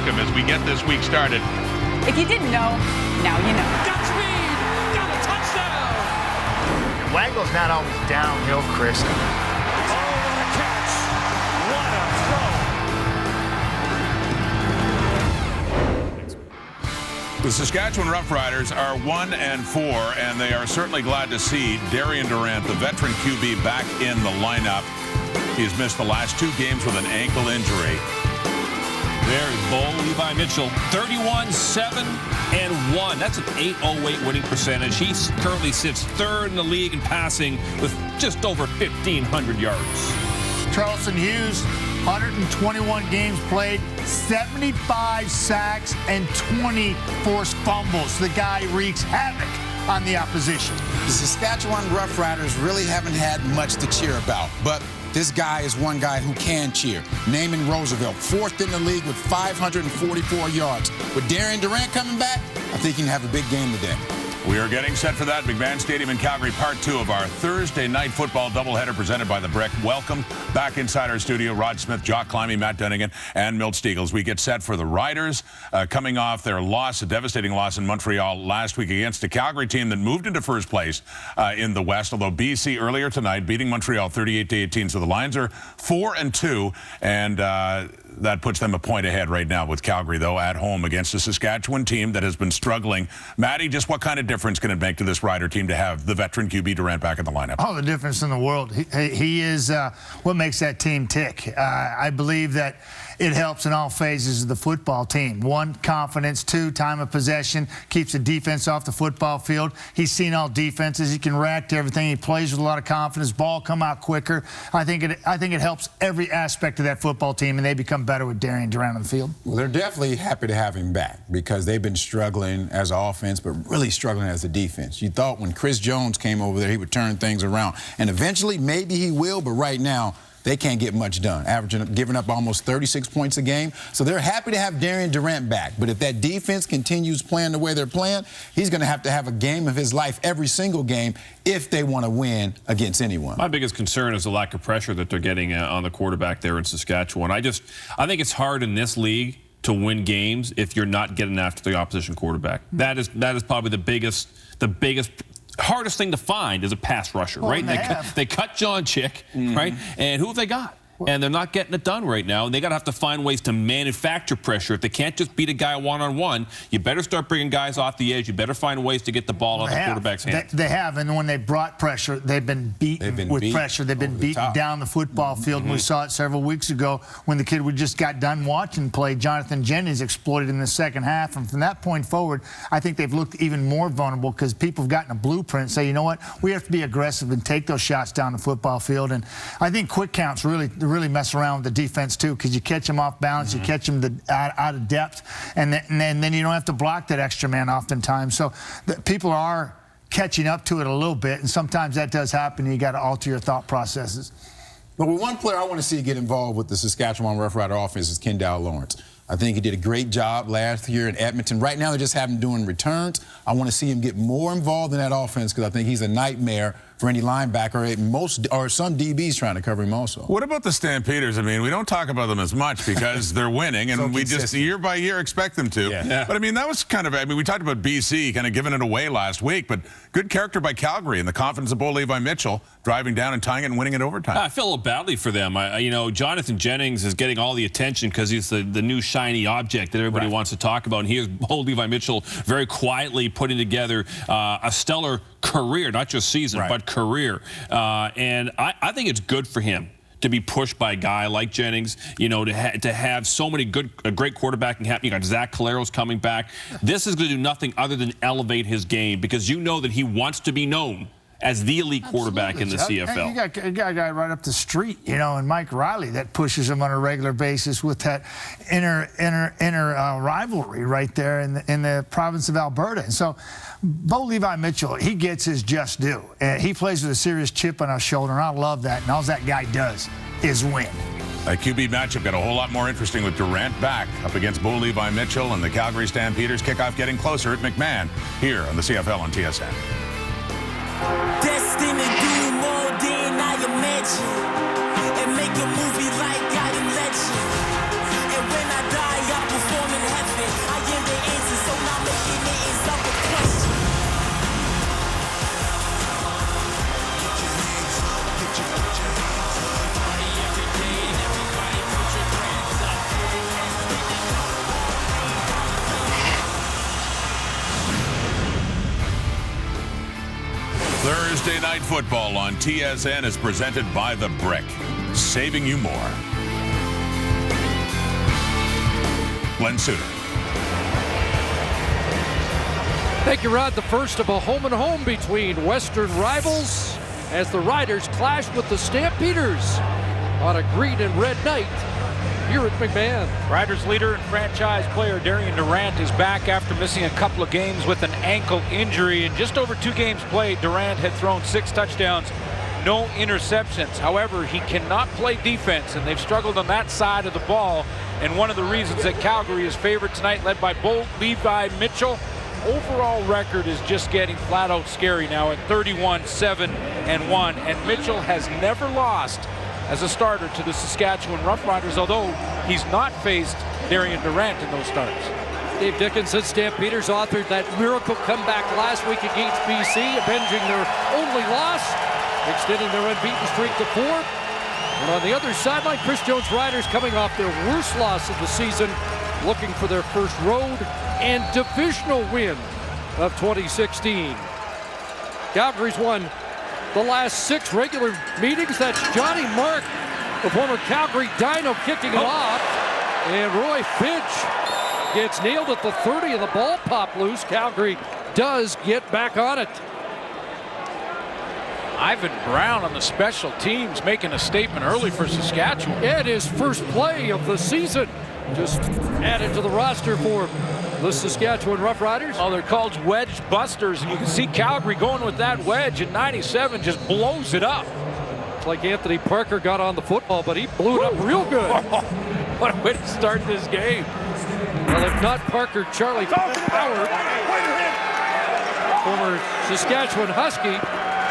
welcome as we get this week started. If you didn't know, now you know. Got speed, got a touchdown. Waggle's not always downhill, Chris. Oh, what a catch. What a throw. The Saskatchewan Roughriders are 1-4, and they are certainly glad to see Darian Durant, the veteran QB, back in the lineup. He's missed the last 2 games with an ankle injury. There is Bo Levi Mitchell, 31-7-1. That's an .808 winning percentage. He currently sits 3rd in the league in passing with just over 1,500 yards. Charleston Hughes, 121 games played, 75 sacks, and 20 forced fumbles. The guy wreaks havoc on the opposition. The Saskatchewan Roughriders really haven't had much to cheer about, but this guy is one guy who can cheer. Naaman Roosevelt, 4th in the league with 544 yards. With Darian Durant coming back, I think he can have a big game today. We are getting set for that. McMahon Stadium in Calgary, part 2 of our Thursday night football doubleheader presented by The Brick. Welcome back inside our studio. Rod Smith, Jock Climby, Matt Dunnigan, and Milt Stiegels. We get set for the Riders coming off their loss, a devastating loss in Montreal last week against a Calgary team that moved into first place in the West, although BC earlier tonight beating Montreal 38-18. So the Lions are 4-2, and that puts them a point ahead right now with Calgary, though, at home against a Saskatchewan team that has been struggling. Matty, just what kind of difference can it make to this Rider team to have the veteran QB Durant back in the lineup? Oh, the difference in the world. He is what makes that team tick. I believe that it helps in all phases of the football team. 1, confidence. 2, time of possession. Keeps the defense off the football field. He's seen all defenses. He can react to everything. He plays with a lot of confidence. Ball come out quicker. I think it helps every aspect of that football team, and they become better with Darian Durant on the field. Well, they're definitely happy to have him back because they've been struggling as an offense, but really struggling as a defense. You thought when Chris Jones came over there, he would turn things around. And eventually, maybe he will, but right now, they can't get much done, giving up almost 36 points a game. So they're happy to have Darian Durant back. But if that defense continues playing the way they're playing, he's going to have a game of his life every single game if they want to win against anyone. My biggest concern is the lack of pressure that they're getting on the quarterback there in Saskatchewan. I think it's hard in this league to win games if you're not getting after the opposition quarterback. That is probably the biggest hardest thing to find is a pass rusher, right? They cut John Chick, right? And who have they got? And they're not getting it done right now. And they got to have to find ways to manufacture pressure. If they can't just beat a guy one-on-one, you better start bringing guys off the edge. You better find ways to get the ball out of the quarterback's hands. They have, and when they brought pressure, they've been beaten with pressure. They've been beaten down the football field. And we saw it several weeks ago when the kid we just got done watching play, Jonathan Jennings, exploited in the second half. And from that point forward, I think they've looked even more vulnerable because people have gotten a blueprint and say, you know what, we have to be aggressive and take those shots down the football field. And I think quick counts really mess around with the defense too, because you catch them off balance, you catch them out of depth, and then you don't have to block that extra man oftentimes. So people are catching up to it a little bit, and sometimes that does happen, and you got to alter your thought processes. But with one player I want to see get involved with the Saskatchewan Roughrider offense is Kendall Lawrence. I think he did a great job last year in Edmonton. Right now, they just have him doing returns. I want to see him get more involved in that offense because I think he's a nightmare for any linebacker or some DBs trying to cover him also. What about the Stampeders? I mean, we don't talk about them as much because they're winning, and so we just year by year expect them to. Yeah. But I mean, that was we talked about BC kind of giving it away last week, but good character by Calgary and the confidence of Bo Levi Mitchell driving down and tying it and winning it overtime. I feel a little badly for them. Jonathan Jennings is getting all the attention because he's the new shiny object that everybody wants to talk about. And here's Bo Levi Mitchell very quietly putting together a stellar career, not just season, but career. And I think it's good for him to be pushed by a guy like Jennings, to have so many great quarterbacking happening. You got Zach Calero's coming back. This is going to do nothing other than elevate his game because you know that he wants to be known as the elite quarterback in the CFL. You got a guy right up the street, and Mike Riley that pushes him on a regular basis with that inner rivalry right there in the province of Alberta. And so Bo Levi Mitchell, he gets his just due. He plays with a serious chip on his shoulder, and I love that. And all that guy does is win. A QB matchup got a whole lot more interesting with Durant back up against Bo Levi Mitchell and the Calgary Stampeders. Kickoff getting closer at McMahon here on the CFL on TSN. Destined to do more than I imagine and make a movie like I am legend. And when I die, I perform in Thursday Night Football on TSN is presented by The Brick, saving you more. Glenn Suter. Thank you, Rod. The first of a home-and-home between Western rivals as the Riders clash with the Stampeders on a green and red night here at McMahon. Riders leader and franchise player Darian Durant is back after missing a couple of games with an ankle injury. In just over 2 games played, Durant had thrown 6 touchdowns, no interceptions. However, he cannot play defense, and they've struggled on that side of the ball. And one of the reasons that Calgary is favored tonight, led by Bolt, Levi, Mitchell. Overall record is just getting flat out scary now at 31-7-1, and Mitchell has never lost as a starter to the Saskatchewan Roughriders, although he's not faced Darian Durant in those starts. Dave Dickinson, Stampeders, authored that miracle comeback last week against BC, avenging their only loss, extending their unbeaten streak to 4. And on the other sideline, Chris Jones Riders coming off their worst loss of the season, looking for their first road and divisional win of 2016. Calgary's won the last 6 regular meetings. That's Johnny Mark, the former Calgary Dino, kicking it off. And Roy Finch gets nailed at the 30 and the ball popped loose. Calgary does get back on it. Ivan Brown on the special teams making a statement early for Saskatchewan. And his first play of the season just added to the roster for the Saskatchewan Roughriders. Oh, they're called wedge busters, and you can see Calgary going with that wedge, and 97 just blows it up. It's like Anthony Parker got on the football, but he blew it up real good. What a way to start this game. Well, if not Parker, Charlie Howard, former Saskatchewan Husky,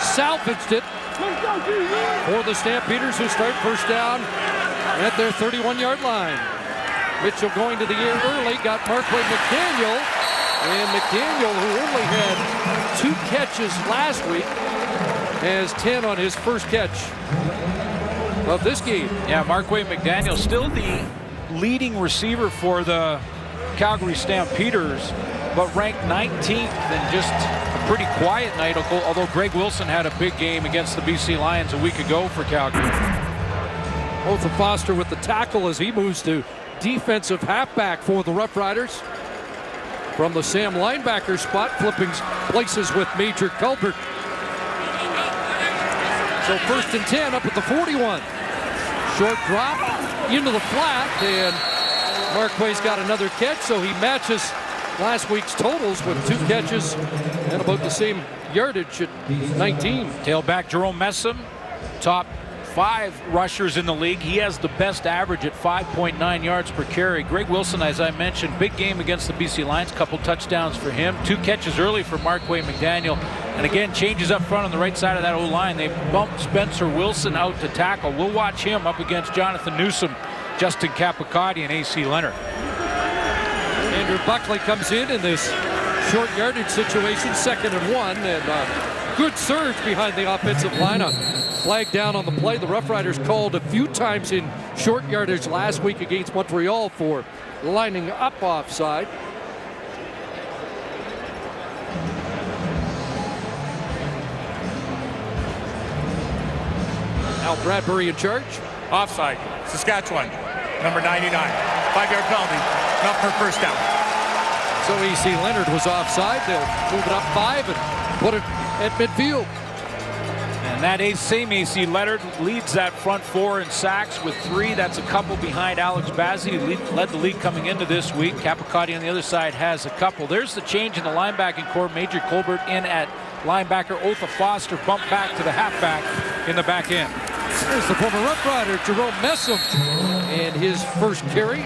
salvaged it for the Stampeders, who start first down at their 31-yard line. Mitchell going to the air early, got Markway McDaniel. And McDaniel, who only had 2 catches last week, has 10 on his first catch of this game. Yeah, Markway McDaniel still the leading receiver for the Calgary Stampeders, but ranked 19th and just a pretty quiet night, although Greg Wilson had a big game against the BC Lions a week ago for Calgary. Otha Foster with the tackle as he moves to defensive halfback for the Roughriders. From the Sam linebacker spot, flipping places with Major Culbert. So 1st and 10 up at the 41. Short drop into the flat, and Markway's got another catch, so he matches last week's totals with 2 catches and about the same yardage at 19. Tailback Jerome Messam, top 5 rushers in the league. He has the best average at 5.9 yards per carry. Greg Wilson, as I mentioned, big game against the BC Lions, couple touchdowns for him. 2 catches early for Markway McDaniel. And again, changes up front on the right side of that O-line. They bumped Spencer Wilson out to tackle. We'll watch him up against Jonathan Newsom, Justin Capicotti, and A.C. Leonard. Andrew Buckley comes in this short yardage situation, 2nd and 1, and good surge behind the offensive line. A flag down on the play. The Roughriders called a few times in short yardage last week against Montreal for lining up offside. Al Bradbury in charge. Offside. Saskatchewan. Number 99. 5-yard penalty. Not for first down. So A.C. Leonard was offside. They'll move it up 5 and put it at midfield. And that same A.C. Leonard leads that front 4 in sacks with 3. That's a couple behind Alex Bazzi, who led the league coming into this week. Capicotti on the other side has a couple. There's the change in the linebacking core. Major Colbert in at linebacker. Otha Foster bumped back to the halfback in the back end. There's the former Rough Rider, Jerome Messam, and his first carry.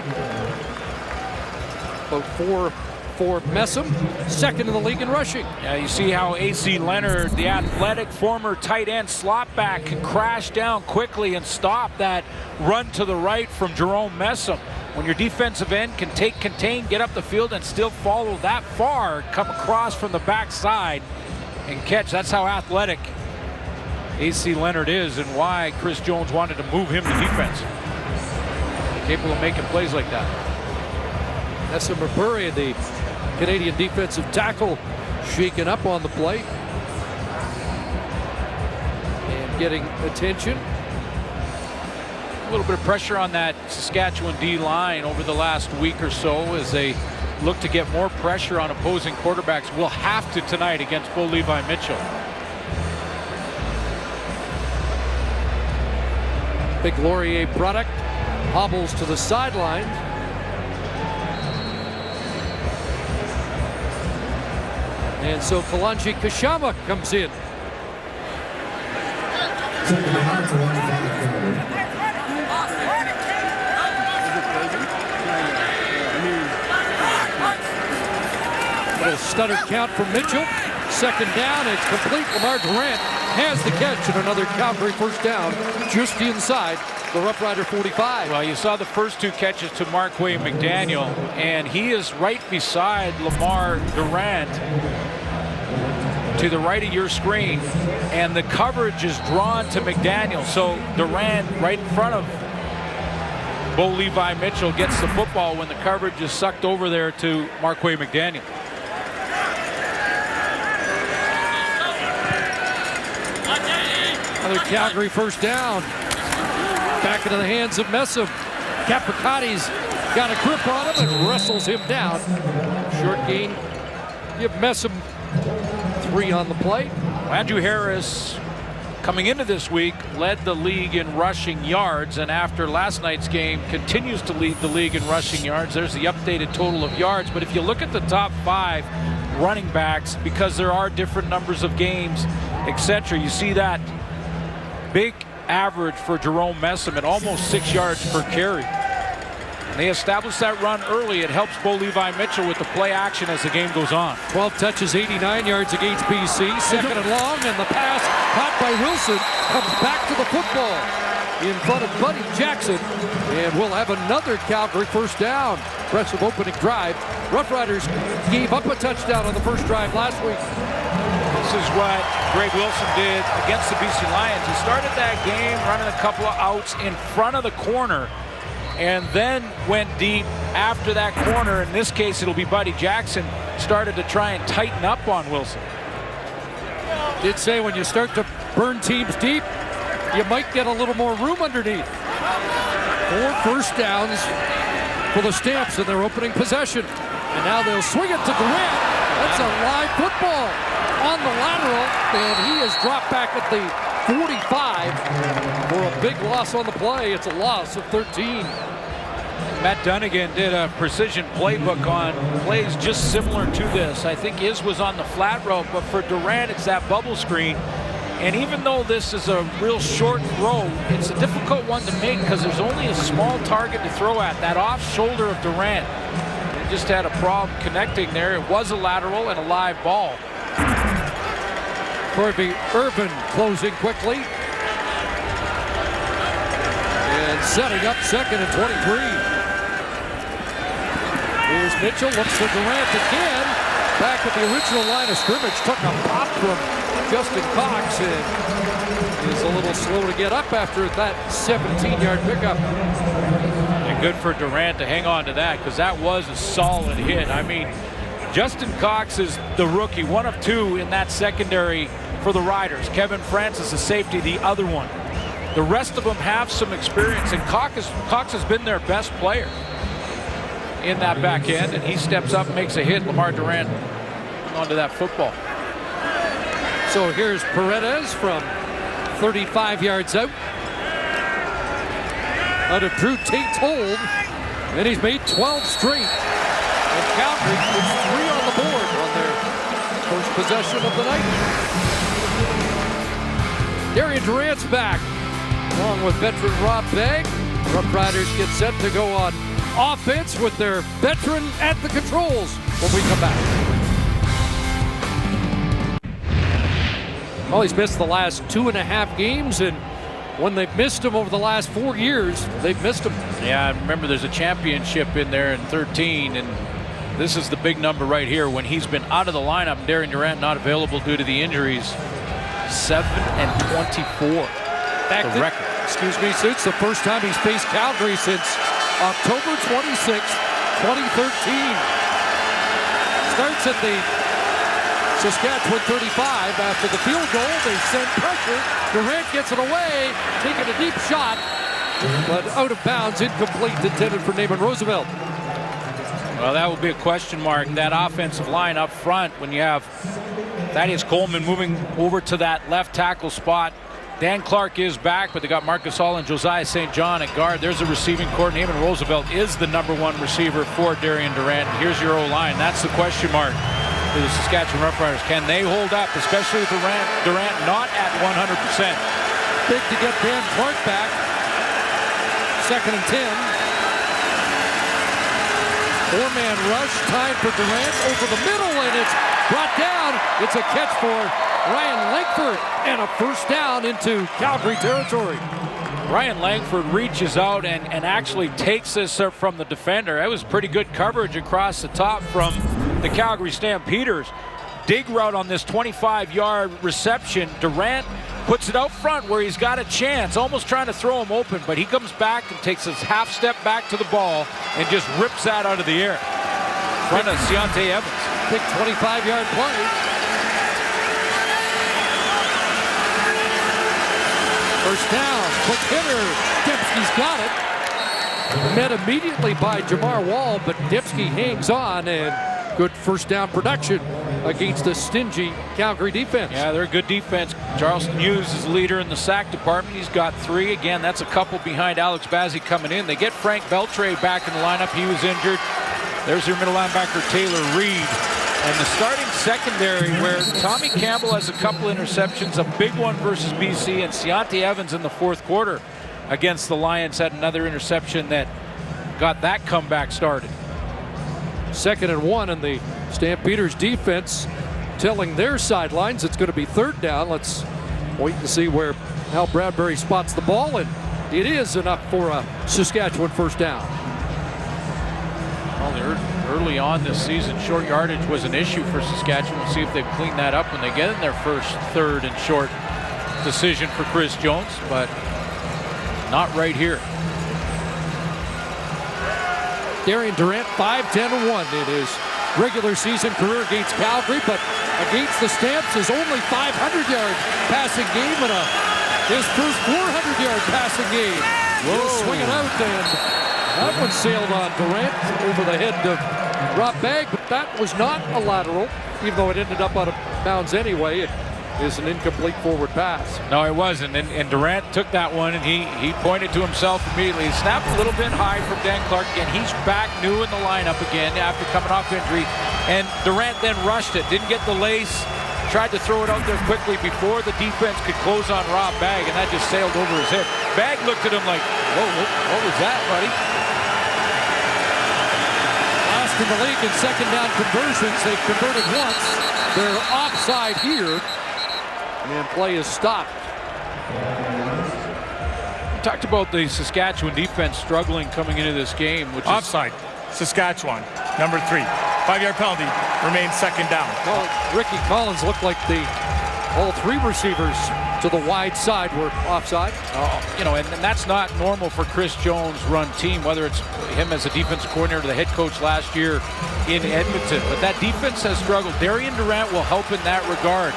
About 4 for Messam, 2nd in the league in rushing. Yeah, you see how A.C. Leonard, the athletic former tight end slot back, can crash down quickly and stop that run to the right from Jerome Messam. When your defensive end can contain, get up the field, and still follow that far, come across from the backside and catch. That's how athletic A.C. Leonard is, and why Chris Jones wanted to move him to defense. Capable of making plays like that. Nessa Murbury, the Canadian defensive tackle, shaken up on the play. getting attention. A little bit of pressure on that Saskatchewan D-line over the last week or so as they look to get more pressure on opposing quarterbacks. Will have to tonight against Bo Levi Mitchell. Big Laurier product hobbles to the sideline. And so Kalanji Kashama comes in. Little stutter count from Mitchell. Second down, it's complete. Lamar Durant has the catch and another Calgary first down just inside the Roughrider 45. Well, you saw the first two catches to Marquay McDaniel, and he is right beside Lamar Durant to the right of your screen, and the coverage is drawn to McDaniel. So Durant right in front of Bo Levi Mitchell gets the football when the coverage is sucked over there to Marquay McDaniel. Another Calgary first down. Back into the hands of Messam. Capricotti's got a grip on him and wrestles him down. Short gain. Give Messam 3 on the play. Andrew Harris, coming into this week, led the league in rushing yards, and after last night's game continues to lead the league in rushing yards. There's the updated total of yards. But if you look at the top 5 running backs, because there are different numbers of games, etc., you see that big average for Jerome Messam at almost 6 yards per carry. And they established that run early. It helps Bo Levi Mitchell with the play action as the game goes on. 12 touches, 89 yards against BC. Second and long, and the pass caught by Wilson comes back to the football in front of Buddy Jackson. And we'll have another Calgary first down. Impressive opening drive. Roughriders gave up a touchdown on the first drive last week. This is what Greg Wilson did against the BC Lions. He started that game running a couple of outs in front of the corner and then went deep after that corner. In this case, it'll be Buddy Jackson, started to try and tighten up on Wilson. Did say when you start to burn teams deep, you might get a little more room underneath. 4 first downs for the Stamps in their opening possession. And now they'll swing it to Durant. That's a live football on the lateral, and he is dropped back at the 45 for a big loss on the play. It's a loss of 13. Matt Dunnigan did a precision playbook on plays just similar to this. I think his was on the flat route, but for Durant, it's that bubble screen. And even though this is a real short throw, it's a difficult one to make because there's only a small target to throw at, that off shoulder of Durant. He just had a problem connecting there. It was a lateral and a live ball. Corby Irvin closing quickly. And setting up second and 23. Here's Mitchell, looks for Durant again. Back at the original line of scrimmage. Took a pop from Justin Cox and is a little slow to get up after that 17-yard pickup. And good for Durant to hang on to that because that was a solid hit. I mean, Justin Cox is the rookie, one of 2 in that secondary for the Riders. Kevin Francis, the safety, the other one. The rest of them have some experience, and Cox has been their best player in that back end, and he steps up and makes a hit. Lamar Durant onto that football. So here's Paredes from 35 yards out. Out of Drew Tate's hold, and he's made 12 straight. And Calgary puts 3 on the board on their first possession of the night. Darian Durant's back, along with veteran Rob Begg. Roughriders get set to go on offense with their veteran at the controls when we come back. Well, he's missed the last 2.5 games, and when they've missed him over the last 4 years, they've missed him. Yeah, remember there's a championship in there in 13, and this is the big number right here when he's been out of the lineup. Darian Durant not available due to the injuries. 7 and 24. The record. Excuse me, so it's the first time he's faced Calgary since October 26, 2013. Starts at the Saskatchewan 35 after the field goal. They send pressure. Durant gets it away, taking a deep shot, but out of bounds, incomplete, intended for Naaman Roosevelt. Well, that will be a question mark. That offensive line up front when you have Thaddeus Coleman moving over to that left tackle spot. Dan Clark is back, but they got Marcus Hall and Josiah St. John at guard. There's a receiving core. Naaman Roosevelt is the #1 receiver for Darian Durant. Here's your O-line. That's the question mark for the Saskatchewan Roughriders. Can they hold up, especially with Durant not at 100%? Big to get Dan Clark back. 2nd and 10. 4-man rush, time for Durant over the middle, and it's brought down. It's a catch for Ryan Langford, and a first down into Calgary territory. Ryan Langford reaches out and actually takes this from the defender. That was pretty good coverage across the top from the Calgary Stampeders. Dig route on this 25-yard reception. Durant puts it out front where he's got a chance, almost trying to throw him open, but he comes back and takes his half step back to the ball and just rips that out of the air in front of Ciante Evans. Big 25-yard play. First down, quick hitter. Dipsky's got it. Met immediately by Jamar Wall, but Dipsky hangs on, and good first down production against a stingy Calgary defense. Yeah, they're a good defense. Charleston Hughes is the leader in the sack department. He's got 3. Again, that's a couple behind Alex Bazzi coming in. They get Frank Beltre back in the lineup. He was injured. There's their middle linebacker, Taylor Reed. And the starting secondary, where Tommy Campbell has a couple interceptions, a big one versus BC, and Ciante Evans in the 4th quarter against the Lions had another interception that got that comeback started. 2nd and 1, and the Stampeders defense telling their sidelines it's going to be 3rd down. Let's wait and see where Hal Bradbury spots the ball, and it is enough for a Saskatchewan first down. Well, early on this season, short yardage was an issue for Saskatchewan. We'll see if they've cleaned that up when they get in their first 3rd and short decision for Chris Jones, but not right here. Darian Durant, 5-10-1 in his regular season career against Calgary, but against the Stamps, his only 500-yard passing game and his first 400-yard passing game. He'll swing it out, and that one sailed on Durant over the head of Rob Bagg, but that was not a lateral, even though it ended up out of bounds anyway. It is an incomplete forward pass. No, it wasn't, and Durant took that one, and he pointed to himself immediately. He snapped a little bit high from Dan Clark again. He's back new in the lineup again after coming off injury, and Durant then rushed it, didn't get the lace, tried to throw it out there quickly before the defense could close on Rob Bagg, and that just sailed over his head. Bagg looked at him like, whoa, what was that, buddy? Last in the league in 2nd down conversions. They've converted once. They're offside here. And play is stopped. We talked about the Saskatchewan defense struggling coming into this game, which offside. Saskatchewan, number 3. 5-yard penalty. Remains 2nd down. Well, Ricky Collins looked like all 3 receivers to the wide side were offside. And that's not normal for Chris Jones' run team, whether it's him as a defensive coordinator or the head coach last year in Edmonton. But that defense has struggled. Darian Durant will help in that regard.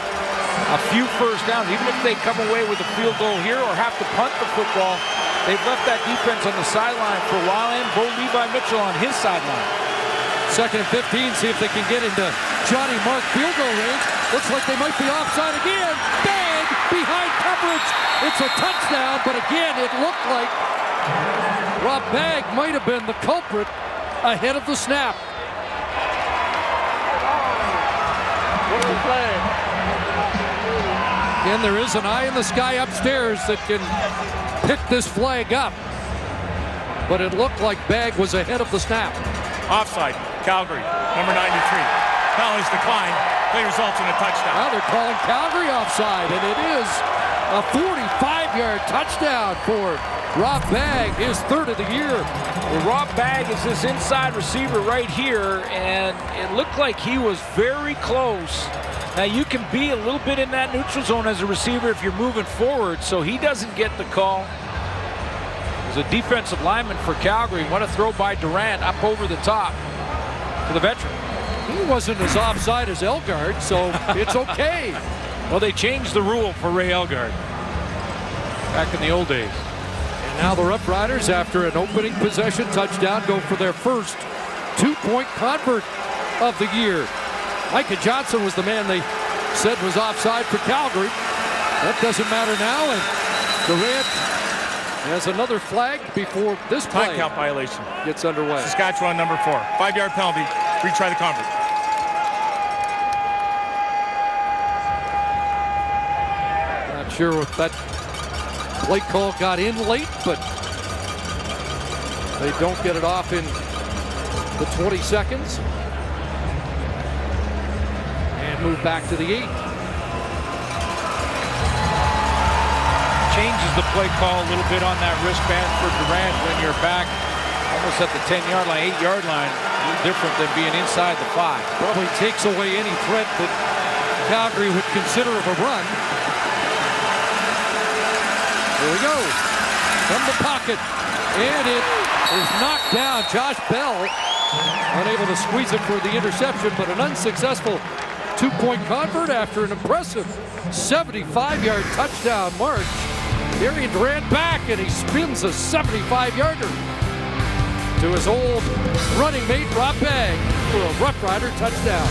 A few first downs, even if they come away with a field goal here or have to punt the football, they've left that defense on the sideline for a while, and Bo Levi Mitchell on his sideline. 2nd and 15, see if they can get into Johnny Mark field goal range. Looks like they might be offside again. Bagg behind coverage. It's a touchdown, but again, it looked like Rob Bagg might have been the culprit ahead of the snap. What are we playing? Again, there is an eye in the sky upstairs that can pick this flag up. But it looked like Bagg was ahead of the snap. Offside, Calgary, number 93. Penalties decline. Play results in a touchdown. Now they're calling Calgary offside, and it is a 45-yard touchdown for Rob Bagg, his 3rd of the year. Well, Rob Bagg is this inside receiver right here, and it looked like he was very close. Now, you can be a little bit in that neutral zone as a receiver if you're moving forward, so he doesn't get the call. There's a defensive lineman for Calgary. What a throw by Durant up over the top to the veteran. He wasn't as offside as Elgard, so it's okay. Well, they changed the rule for Ray Elgard back in the old days. And now the Roughriders, after an opening possession touchdown, go for their first two-point convert of the year. Micah Johnson was the man they said was offside for Calgary. That doesn't matter now, and Durant has another flag before this play Time count violation gets underway. Saskatchewan number 4. 5-yard penalty. Retry the convert. Not sure if that play call got in late, but they don't get it off in the 20 seconds. And move back to the 8. Changes the play call a little bit on that wristband for Durant when you're back almost at the 10-yard line, 8-yard line. A little different than being inside the 5. Probably takes away any threat that Calgary would consider of a run. Here we go. From the pocket. And it is knocked down. Josh Bell unable to squeeze it for the interception, but an unsuccessful two-point convert after an impressive 75-yard touchdown march. Darian Durant back, and he spins a 75-yarder to his old running mate, Rob Bagg, for a Rough Rider touchdown.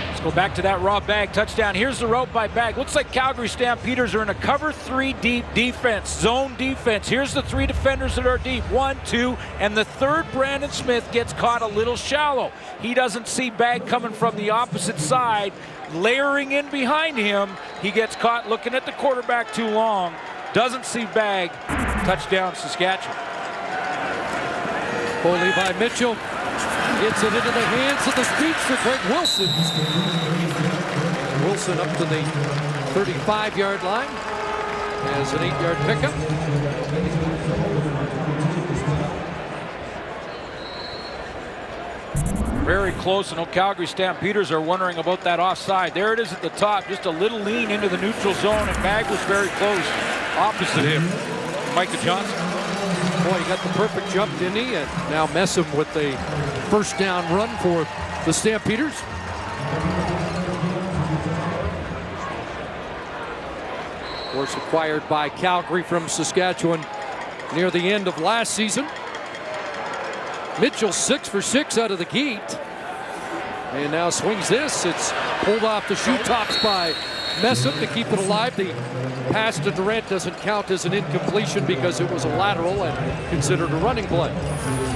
Let's go back to that Rob Bagg touchdown. Here's the route by Bagg. Looks like Calgary Stampeders are in a cover 3 deep defense, zone defense. Here's the 3 defenders that are deep. 1, 2, and the third, Brandon Smith, gets caught a little shallow. He doesn't see Bagg coming from the opposite side, layering in behind him. He gets caught looking at the quarterback too long. Doesn't see Bagg. Touchdown, Saskatchewan. Bo Levi Mitchell gets it into the hands of the speedster, Greg Wilson. Wilson up to the 35-yard line as an 8-yard pickup. Very close. I know Calgary Stampeders are wondering about that offside. There it is at the top, just a little lean into the neutral zone, and Bagg was very close opposite him. Micah Johnson. Boy, he got the perfect jump, didn't he? And now Messam with a first down run for the Stampeders. Of course, acquired by Calgary from Saskatchewan near the end of last season. Mitchell 6 for 6 out of the gate. And now swings this. It's pulled off the shoe tops by Messam to keep it alive. The pass to Durant doesn't count as an incompletion because it was a lateral and considered a running play.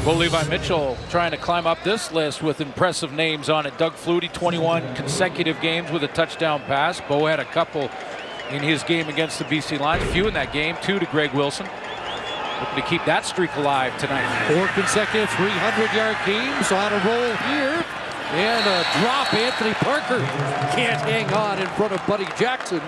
Bo Levi Mitchell trying to climb up this list with impressive names on it. Doug Flutie, 21 consecutive games with a touchdown pass. Bo had a couple in his game against the BC Lions. A few in that game, 2 to Greg Wilson. Looking to keep that streak alive tonight. 4 consecutive 300-yard games on a roll here. And a drop. Anthony Parker can't hang on in front of Buddy Jackson.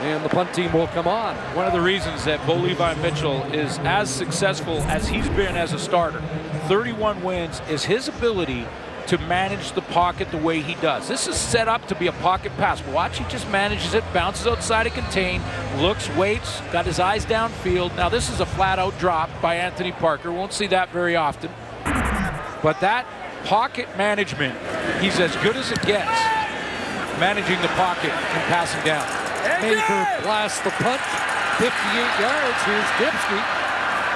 And the punt team will come on. One of the reasons that Bo Levi Mitchell is as successful as he's been as a starter, 31 wins, is his ability to manage the pocket the way he does. This is set up to be a pocket pass. Watch, he just manages it, bounces outside of contain, looks, waits, got his eyes downfield. Now this is a flat-out drop by Anthony Parker. Won't see that very often. But that pocket management, he's as good as it gets, managing the pocket and passing down. Maker blasts the punt, 58 yards. Here's Dipsky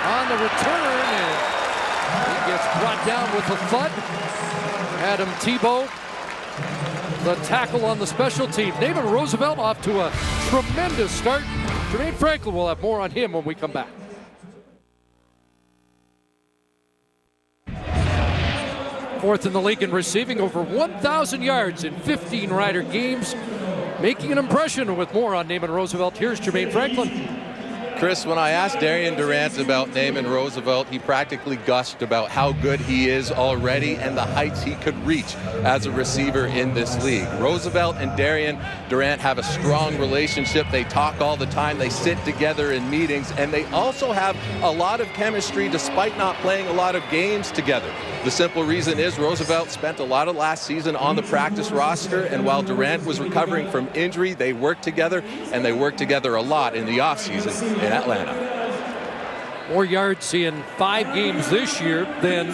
on the return, and he gets brought down with a thud. Adam Tebow, the tackle on the special team. David Roosevelt off to a tremendous start. Jermaine Franklin will have more on him when we come back. Fourth in the league in receiving, over 1,000 yards in 15 Rider games. Making an impression. With more on Naaman Roosevelt, here's Jermaine Franklin. Chris, when I asked Darian Durant about Naaman Roosevelt, he practically gushed about how good he is already and the heights he could reach as a receiver in this league. Roosevelt and Darian Durant have a strong relationship. They talk all the time. They sit together in meetings, and they also have a lot of chemistry despite not playing a lot of games together. The simple reason is Roosevelt spent a lot of last season on the practice roster, and while Durant was recovering from injury, they worked together, and they worked together a lot in the offseason in Atlanta. More yards in 5 games this year than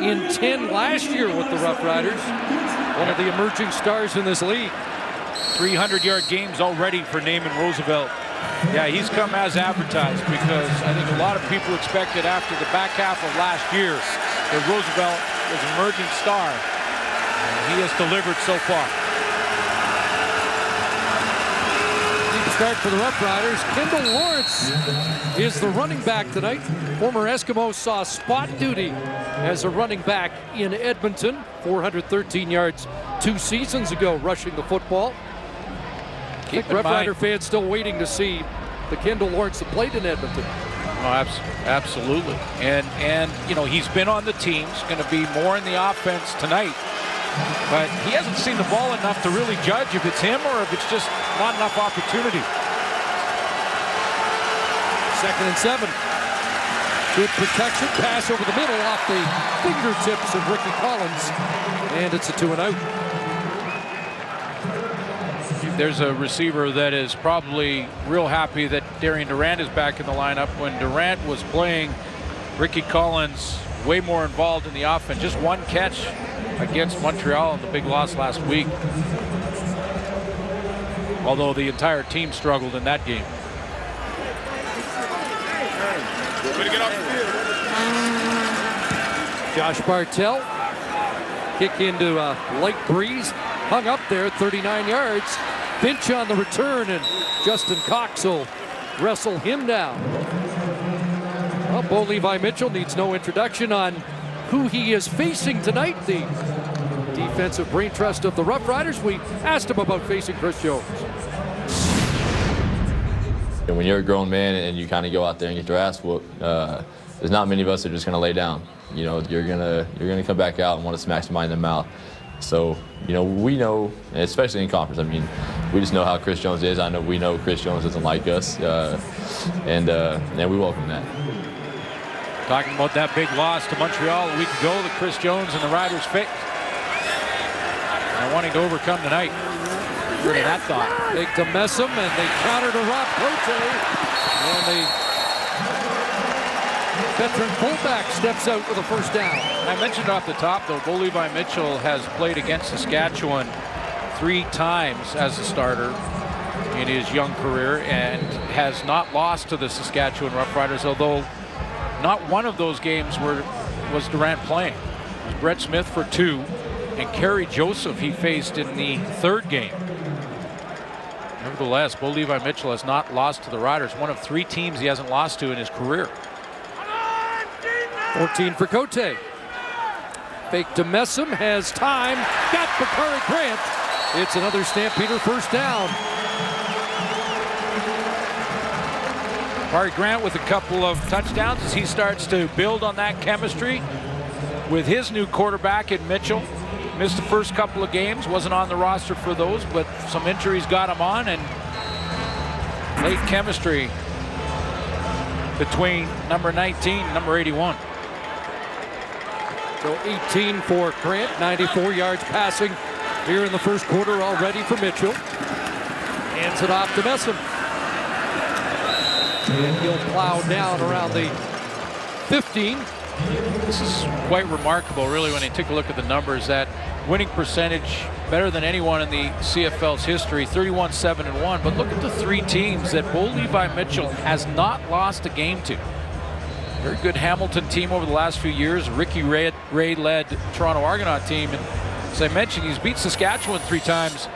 in 10 last year with the Roughriders. One of the emerging stars in this league. 300-yard games already for Naaman Roosevelt. Yeah, he's come as advertised, because I think a lot of people expected after the back half of last year that Roosevelt was an emerging star. And he has delivered so far. Start for the Roughriders. Kendall Lawrence is the running back tonight. Former Eskimo saw spot duty as a running back in Edmonton. 413 yards 2 seasons ago rushing the football. I think Roughrider fans still waiting to see the Kendall Lawrence that played in Edmonton. Oh, absolutely. And you know, he's been on the team. He's going to be more in the offense tonight. But he hasn't seen the ball enough to really judge if it's him or if it's just not enough opportunity. 2nd and 7. Good protection. Pass over the middle off the fingertips of Ricky Collins. And it's a 2-and-out. There's a receiver that is probably real happy that Darian Durant is back in the lineup. When Durant was playing, Ricky Collins way more involved in the offense. Just 1 catch against Montreal in the big loss last week. Although the entire team struggled in that game. Josh Bartell. Kick into a light breeze. Hung up there, 39 yards. Finch on the return, and Justin Cox will wrestle him down. Well, Bo Levi Mitchell needs no introduction on who he is facing tonight. The defensive brain trust of the Roughriders. We asked him about facing Chris Jones. And when you're a grown man and you kind of go out there and get your ass whooped, there's not many of us that are just going to lay down. You know, you're gonna come back out and want to smack somebody in the mouth. So, you know, we know, especially in conference, I mean, we just know how Chris Jones is. I know we know Chris Jones doesn't like us, and we welcome that. Talking about that big loss to Montreal a week ago that Chris Jones and the Riders fixed. And wanting to overcome tonight. Rid of that thought. Big to Messam, and they counter to Rob Cote. And the veteran fullback steps out with a first down. I mentioned off the top, though, Bo Levi Mitchell has played against Saskatchewan 3 times as a starter in his young career and has not lost to the Saskatchewan Roughriders, although not one of those games was Durant playing. It was Brett Smith for 2, and Kerry Joseph he faced in the 3rd game. Nevertheless, Bo Levi Mitchell has not lost to the Riders, one of 3 teams he hasn't lost to in his career. 14 for Cote. Fake to Messam, has time, got Bakari Grant. It's another Stampeder first down. Bakari Grant with a couple of touchdowns as he starts to build on that chemistry with his new quarterback in Mitchell. Missed the first couple of games, wasn't on the roster for those, but some injuries got him on, and late chemistry between number 19 and number 81. So 18 for Grant, 94 yards passing here in the first quarter already for Mitchell. Hands it off to Messam. And he'll plow down around the 15. This is quite remarkable, really, when you take a look at the numbers. That winning percentage better than anyone in the CFL's history, 31-7-1. But look at the 3 teams that Bo Levi Mitchell has not lost a game to. Very good Hamilton team over the last few years. Ricky Ray-led Toronto Argonaut team. And as I mentioned, he's beat Saskatchewan 3 times,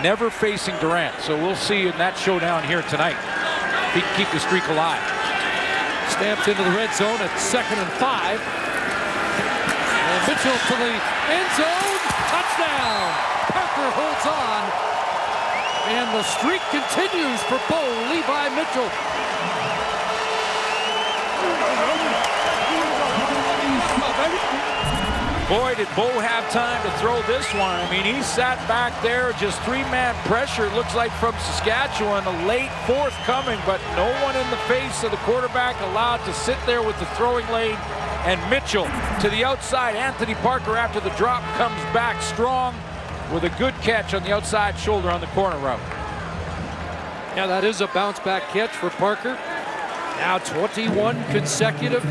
never facing Durant. So we'll see in that showdown here tonight if he can keep the streak alive. Stamped into the red zone at 2nd and 5. And Mitchell to the end zone. Touchdown! Parker holds on. And the streak continues for Bo Levi Mitchell. Boy, did Bo have time to throw this one. I mean, he sat back there, just 3-man pressure, it looks like, from Saskatchewan. A late 4th coming, but no one in the face of the quarterback, allowed to sit there with the throwing lane. And Mitchell to the outside. Anthony Parker, after the drop, comes back strong with a good catch on the outside shoulder on the corner route. Yeah, that is a bounce back catch for Parker. Now 21 consecutive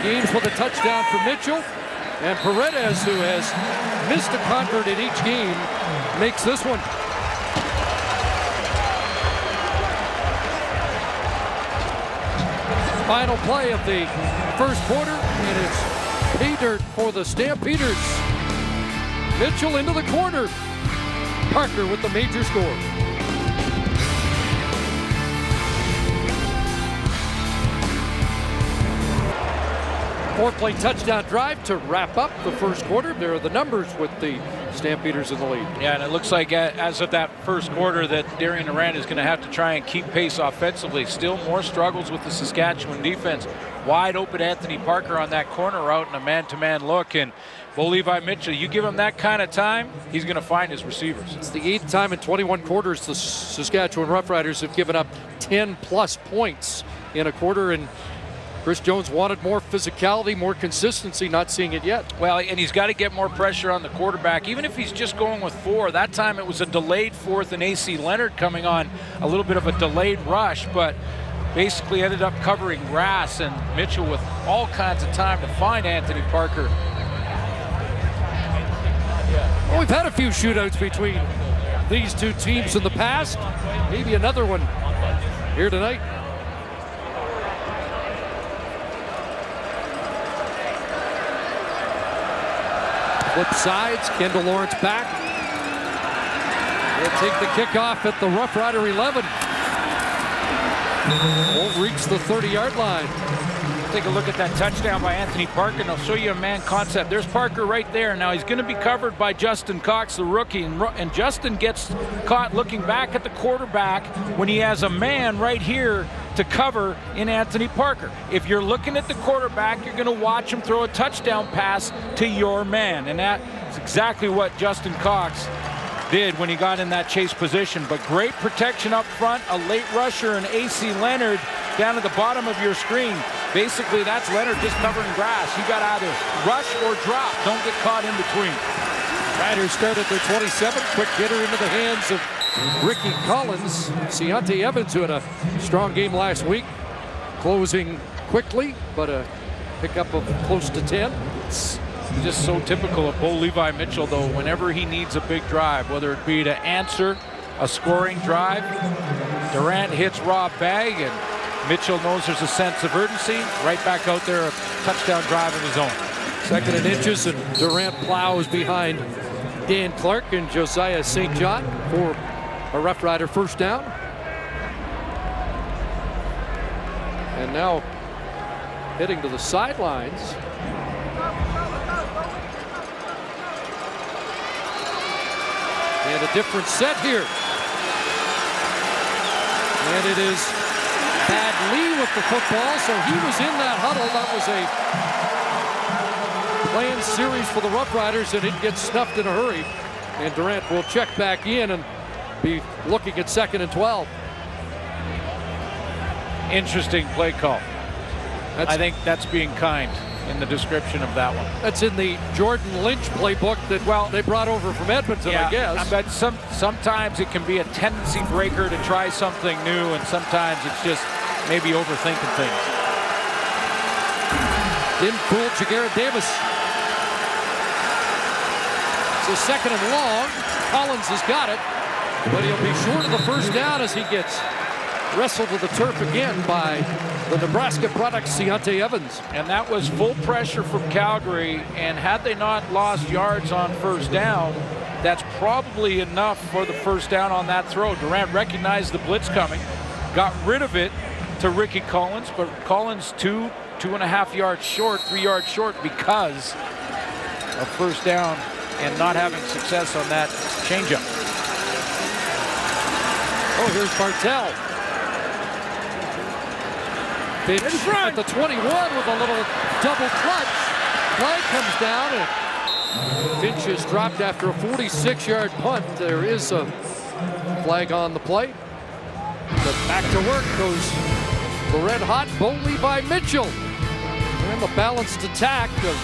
games with a touchdown for Mitchell. And Paredes, who has missed a convert in each game, makes this one. Final play of the first quarter, and it's pay dirt for the Stampeders. Mitchell into the corner. Parker with the major score. Four-play touchdown drive to wrap up the first quarter. There are the numbers with the Stampeders in the lead. Yeah, and it looks like as of that first quarter that Darian Durant is going to have to try and keep pace offensively. Still more struggles with the Saskatchewan defense. Wide open Anthony Parker on that corner route and a man-to-man look. And Bo Levi Mitchell, you give him that kind of time, he's going to find his receivers. It's the 8th time in 21 quarters the Saskatchewan Roughriders have given up 10-plus points in a quarter, and Chris Jones wanted more physicality, more consistency, not seeing it yet. Well, and he's got to get more pressure on the quarterback, even if he's just going with 4. That time it was a delayed 4th and AC Leonard coming on a little bit of a delayed rush, but basically ended up covering grass, and Mitchell with all kinds of time to find Anthony Parker. Well, we've had a few shootouts between these two teams in the past. Maybe another one here tonight. Flip sides, Kendall Lawrence back. They'll take the kickoff at the Rough Rider 11. Won't reach the 30-yard line. Take a look at that touchdown by Anthony Parker, and I'll show you a man concept. There's Parker right there. Now he's going to be covered by Justin Cox, the rookie, and Justin gets caught looking back at the quarterback when he has a man right here to cover in Anthony Parker. If you're looking at the quarterback, you're going to watch him throw a touchdown pass to your man, and that's exactly what Justin Cox did when he got in that chase position. But great protection up front, a late rusher, and AC Leonard down at the bottom of your screen. Basically, that's Leonard just covering grass. You got to either rush or drop. Don't get caught in between. Riders start at their 27. Quick hitter into the hands of Ricky Collins. Ciante Evans, who had a strong game last week, closing quickly, but a pickup of close to 10. It's just so typical of Bo Levi Mitchell, though, whenever he needs a big drive, whether it be to answer a scoring drive, Durant hits Rob Bagg, and Mitchell knows there's a sense of urgency. Right back out there, a touchdown drive of his own. 2nd and inches, and Durant plows behind Dan Clark and Josiah St. John for a Rough Rider first down. And now heading to the sidelines. And a different set here. And it is Thad Lee with the football, so he was in that huddle. That was a planned series for the Rough Riders, and it gets snuffed in a hurry. And Durant will check back in and be looking at 2nd and 12. Interesting play call. I think that's being kind in the description of that one. That's in the Jordan Lynch playbook that, well, they brought over from Edmonton, I guess. But sometimes it can be a tendency breaker to try something new, and sometimes it's just maybe overthinking things. Didn't fool Jagara Davis. So 2nd and long. Collins has got it, but he'll be short of the first down as he gets wrestled to the turf again by the Nebraska product, Ciante Evans. And that was full pressure from Calgary, and had they not lost yards on first down, that's probably enough for the first down on that throw. Durant recognized the blitz coming, got rid of it to Ricky Collins, but Collins 2.5 yards short, 3 yards short because of first down and not having success on that changeup. Oh, here's Bartel. Finch at the 21 with a little double clutch. Flag comes down, and Finch is dropped after a 46-yard punt. There is a flag on the play. But back to work goes the red-hot Bo Levi Mitchell. And the balanced attack of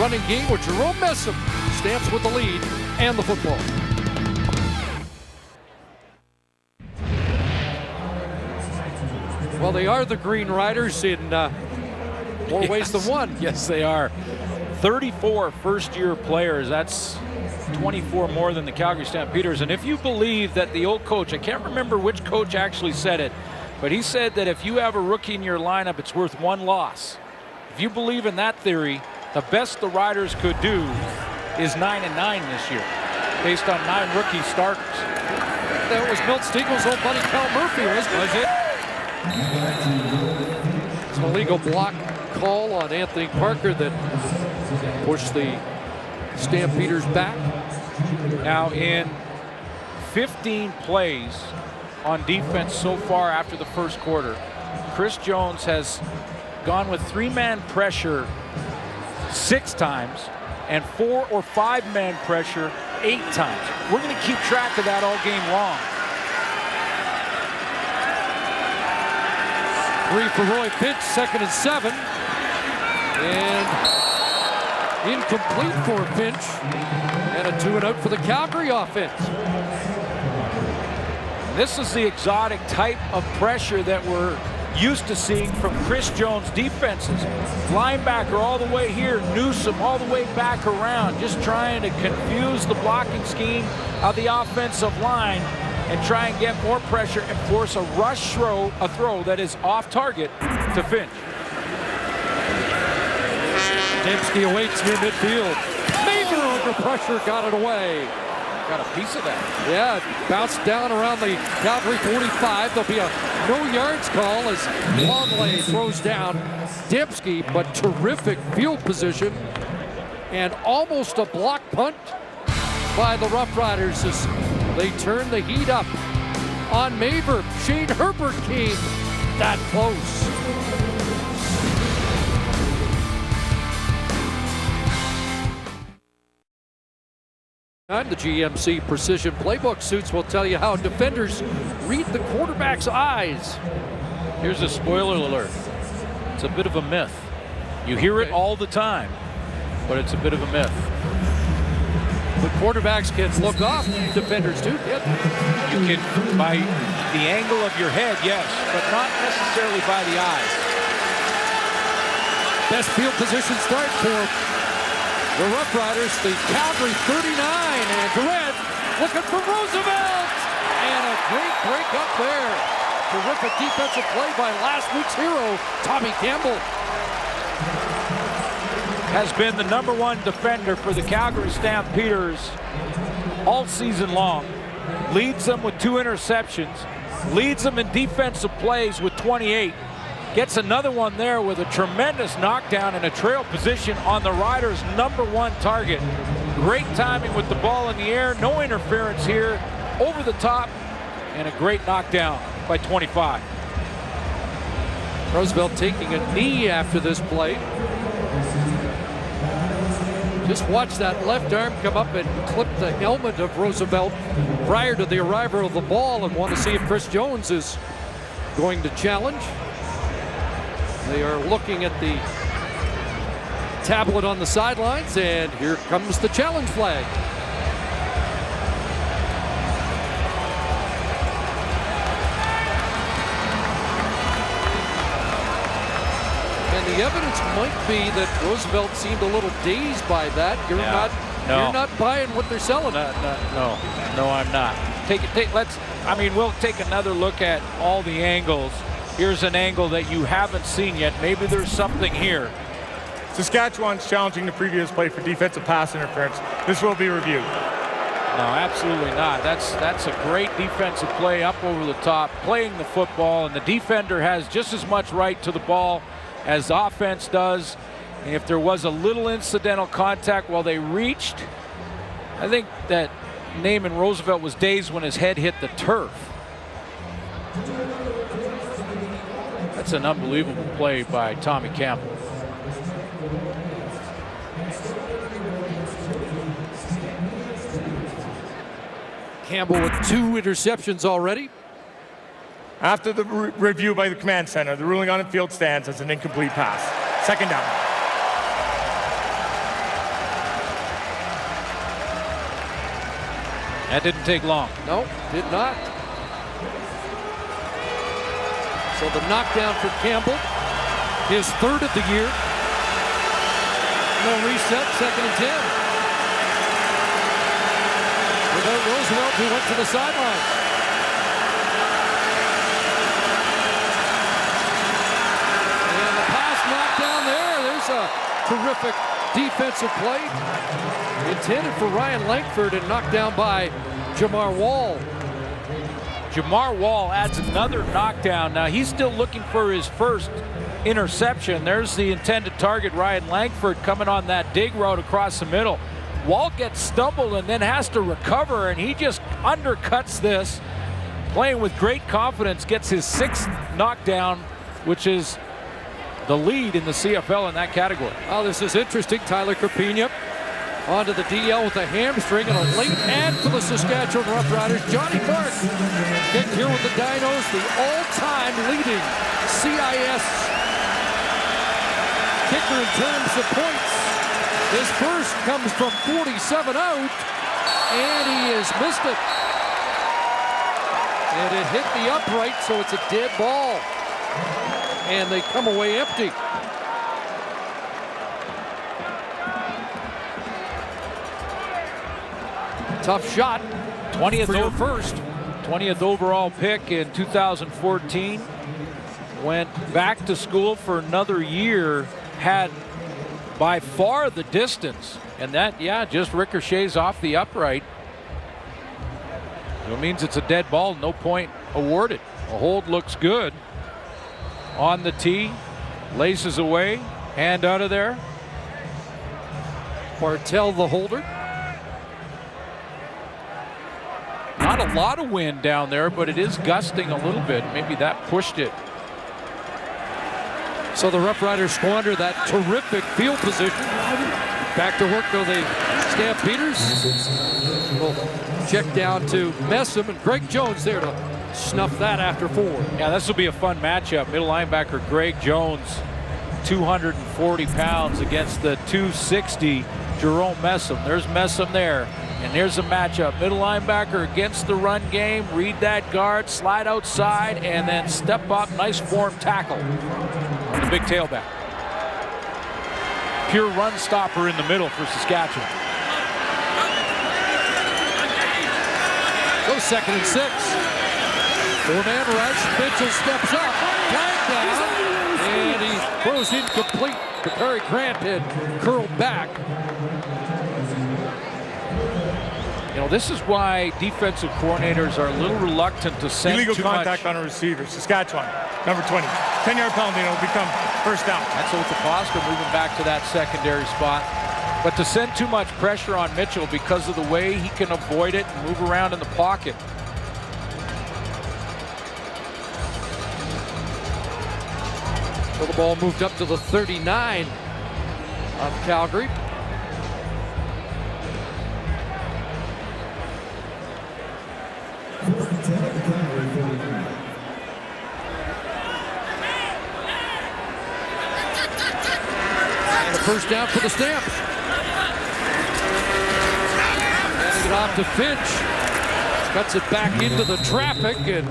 running game with Jerome Messam stamps with the lead and the football. Well, they are the Green Riders in more ways than one. Yes, they are. 34 first-year players. That's 24 more than the Calgary Stampeders. And if you believe that the old coach, I can't remember which coach actually said it, but he said that if you have a rookie in your lineup, it's worth one loss. If you believe in that theory, the best the Riders could do is 9-9 this year, based on 9 rookie starters. That was Milt Stiegel's old buddy Cal Murphy, was it? It's an illegal block call on Anthony Parker that pushed the Stampeders back. Now in 15 plays on defense so far after the first quarter, Chris Jones has gone with 3-man pressure 6 times and 4 or 5-man pressure 8 times. We're going to keep track of that all game long. 3 for Roy Finch, 2nd and 7. And incomplete for Finch. And a 2-and-out for the Calgary offense. This is the exotic type of pressure that we're used to seeing from Chris Jones' defenses. Linebacker all the way here, Newsom all the way back around, just trying to confuse the blocking scheme of the offensive line and try and get more pressure and force a rush throw, a throw that is off target to Finch. Dembski awaits near midfield. Major under pressure, got it away. Got a piece of that. Yeah, bounced down around the Calgary 45. There'll be a no yards call as Longley throws down Dembski, but terrific field position and almost a block punt by the Roughriders as they turn the heat up on Maver. Shane Herbert came that close. The GMC Precision Playbook suits will tell you how defenders read the quarterback's eyes. Here's a spoiler alert. It's a bit of a myth. You hear it all the time, but it's a bit of a myth. The quarterbacks can look off defenders too. You can by the angle of your head, yes, but not necessarily by the eyes. Best field position start for the Roughriders, the Calgary 39, and Durant looking for Roosevelt, and a great break up there. Terrific defensive play by last week's hero, Tommy Campbell. Has been the #1 defender for the Calgary Stampeders all season long. Leads them with 2 interceptions. Leads them in defensive plays with 28. Gets another one there with a tremendous knockdown and a trail position on the Riders' #1 target. Great timing with the ball in the air. No interference here. Over the top. And a great knockdown by 25. Roosevelt taking a knee after this play. Just watch that left arm come up and clip the helmet of Roosevelt prior to the arrival of the ball, and want to see if Chris Jones is going to challenge. They are looking at the tablet on the sidelines, and here comes the challenge flag. And the evidence might be that Roosevelt seemed a little dazed by that. You're not buying what they're selling. No, I'm not. We'll take another look at all the angles. Here's an angle that you haven't seen yet. Maybe there's something here. Saskatchewan's challenging the previous play for defensive pass interference. This will be reviewed. No, absolutely not. That's a great defensive play up over the top, playing the football, and the defender has just as much right to the ball as the offense does. And if there was a little incidental contact while they reached, I think that Naaman Roosevelt was dazed when his head hit the turf. That's an unbelievable play by Tommy Campbell. Campbell with 2 interceptions already. After the review by the command center, the ruling on the field stands as an incomplete pass. 2nd down. That didn't take long. No, did not. So the knockdown for Campbell, his third of the year. No reset, 2nd and 10. Without Roosevelt, who went to the sideline. And the pass knocked down there. There's a terrific defensive play. Intended for Ryan Langford and knocked down by Jamar Wall. Jamar Wall adds another knockdown. Now he's still looking for his first interception. There's the intended target, Ryan Langford, coming on that dig route across the middle. Wall gets stumbled and then has to recover, and he just undercuts this. Playing with great confidence, gets his 6th knockdown, which is the lead in the CFL in that category. Oh, this is interesting. Tyler Krapina onto the DL with a hamstring, and a late add for the Saskatchewan Roughriders. Johnny Mark kicked here with the Dinos, the all-time leading CIS kicker in terms of points. His first comes from 47 out, and he has missed it. And it hit the upright, so it's a dead ball. And they come away empty. Tough shot. 20th overall pick in 2014. Went back to school for another year. Had by far the distance. And that, just ricochets off the upright. It means it's a dead ball, no point awarded. A hold looks good. On the tee, laces away, hand out of there. Bartel the holder. Not a lot of wind down there, but it is gusting a little bit. Maybe that pushed it. So the Roughriders squander that terrific field position. Back to work though, the Stampeders. Will check down to Messam, and Greg Jones there to snuff that after 4. Yeah, this will be a fun matchup. Middle linebacker Greg Jones, 240 pounds against the 260 Jerome Messam. There's Messam there. And here's a matchup. Middle linebacker against the run game. Read that guard, slide outside, and then step up. Nice form tackle on the big tailback. Pure run stopper in the middle for Saskatchewan. Go 2nd and 6. 4-man rush. Mitchell steps up. Flag down. And he throws incomplete. Perry Grant had curled back. You know, this is why defensive coordinators are a little reluctant to send illegal too contact much. on a receiver. Saskatchewan, number 20. 10-yard penalty, and it'll become first down. That's with the Foster moving back to that secondary spot. But to send too much pressure on Mitchell because of the way he can avoid it and move around in the pocket. So the ball moved up to the 39 of Calgary. And a first down for the Stamps. Handing it off to Finch. Cuts it back into the traffic, and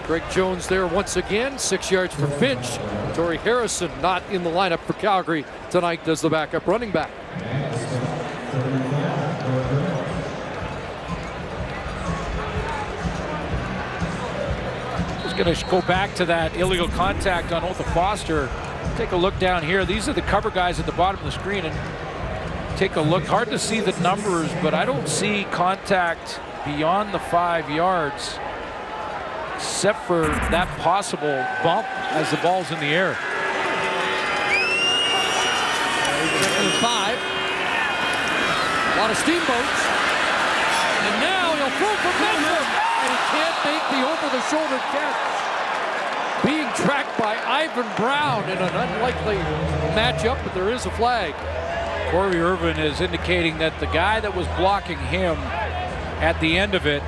Greg Jones there once again. 6 yards for Finch. Torrey Harrison not in the lineup for Calgary tonight as the backup running back. Going to go back to that illegal contact on Otha Foster. Take a look down here. These are the cover guys at the bottom of the screen, and take a look. Hard to see the numbers, but I don't see contact beyond the 5 yards, except for that possible bump as the ball's in the air. 5. A lot of steamboats. And now he'll throw for Benson. And he can't make the over-the-shoulder catch. Being tracked by Ivan Brown in an unlikely matchup, but there is a flag. Corey Irvin is indicating that the guy that was blocking him at the end of it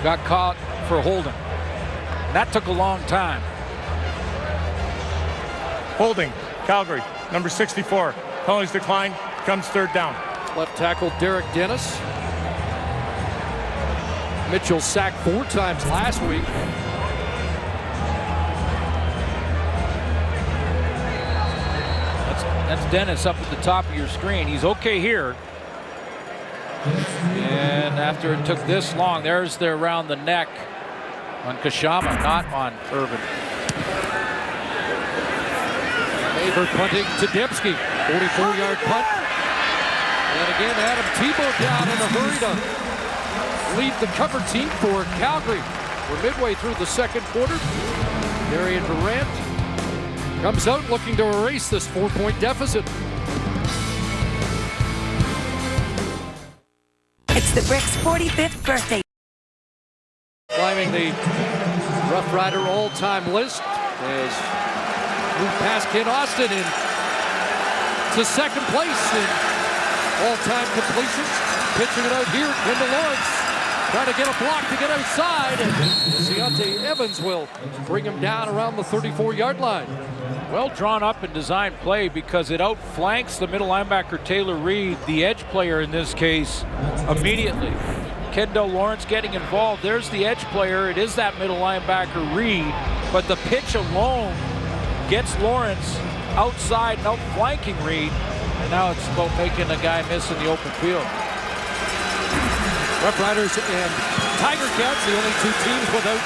got caught for holding. And that took a long time. Holding, Calgary, number 64. Penalties decline, comes third down. Left tackle Derek Dennis. Mitchell sacked 4 times last week. That's Dennis up at the top of your screen. He's okay here. And after it took this long, there's the around the neck on Kashama, not on Irvin. Faber punting to Dembski. 44-yard punt. And again, Adam Tebow down in a hurry to lead the cover team for Calgary. We're midway through the second quarter. Darian Durant comes out looking to erase this 4-point deficit. It's the Brick's 45th birthday. Climbing the Rough Rider all-time list as moved past Ken Austin in to second place in all-time completions. Pitching it out here, Kendall Lawrence trying to get a block to get outside, and Deontay Evans will bring him down around the 34-yard line. Well drawn up and designed play because it outflanks the middle linebacker Taylor Reed, the edge player in this case, immediately. Kendall Lawrence getting involved. There's the edge player. It is that middle linebacker Reed, but the pitch alone gets Lawrence outside and outflanking Reed, and now it's about making a guy miss in the open field. Rough Riders and Tiger Cats, the only two teams without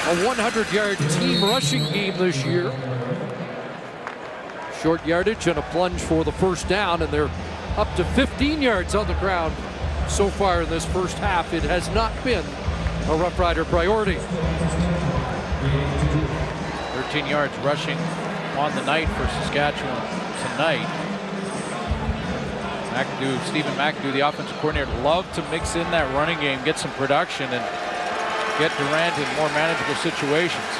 a 100-yard team rushing game this year. Short yardage and a plunge for the first down, and they're up to 15 yards on the ground so far in this first half. It has not been a Rough Rider priority. 13 yards rushing on the night for Saskatchewan tonight. Stephen McAdoo, the offensive coordinator, love to mix in that running game, get some production, and get Durant in more manageable situations.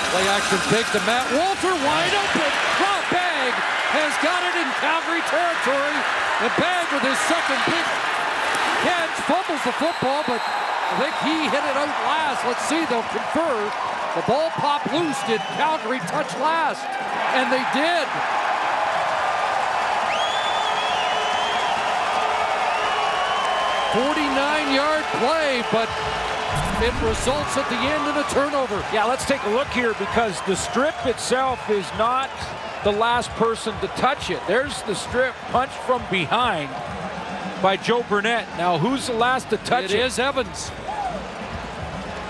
Play action fake to Matt Walter, wide open. Rob Bagg has got it in Calgary territory. And Bagg with his second big catch fumbles the football, but I think he hit it out last. Let's see, they'll confer. The ball popped loose. Did Calgary touch last? And they did. "49-yard play, but it results at the end in a turnover." Yeah, let's take a look here because the strip itself is not the last person to touch it. There's the strip punched from behind by Joe Burnett. Now, who's the last to touch it? It is Evans.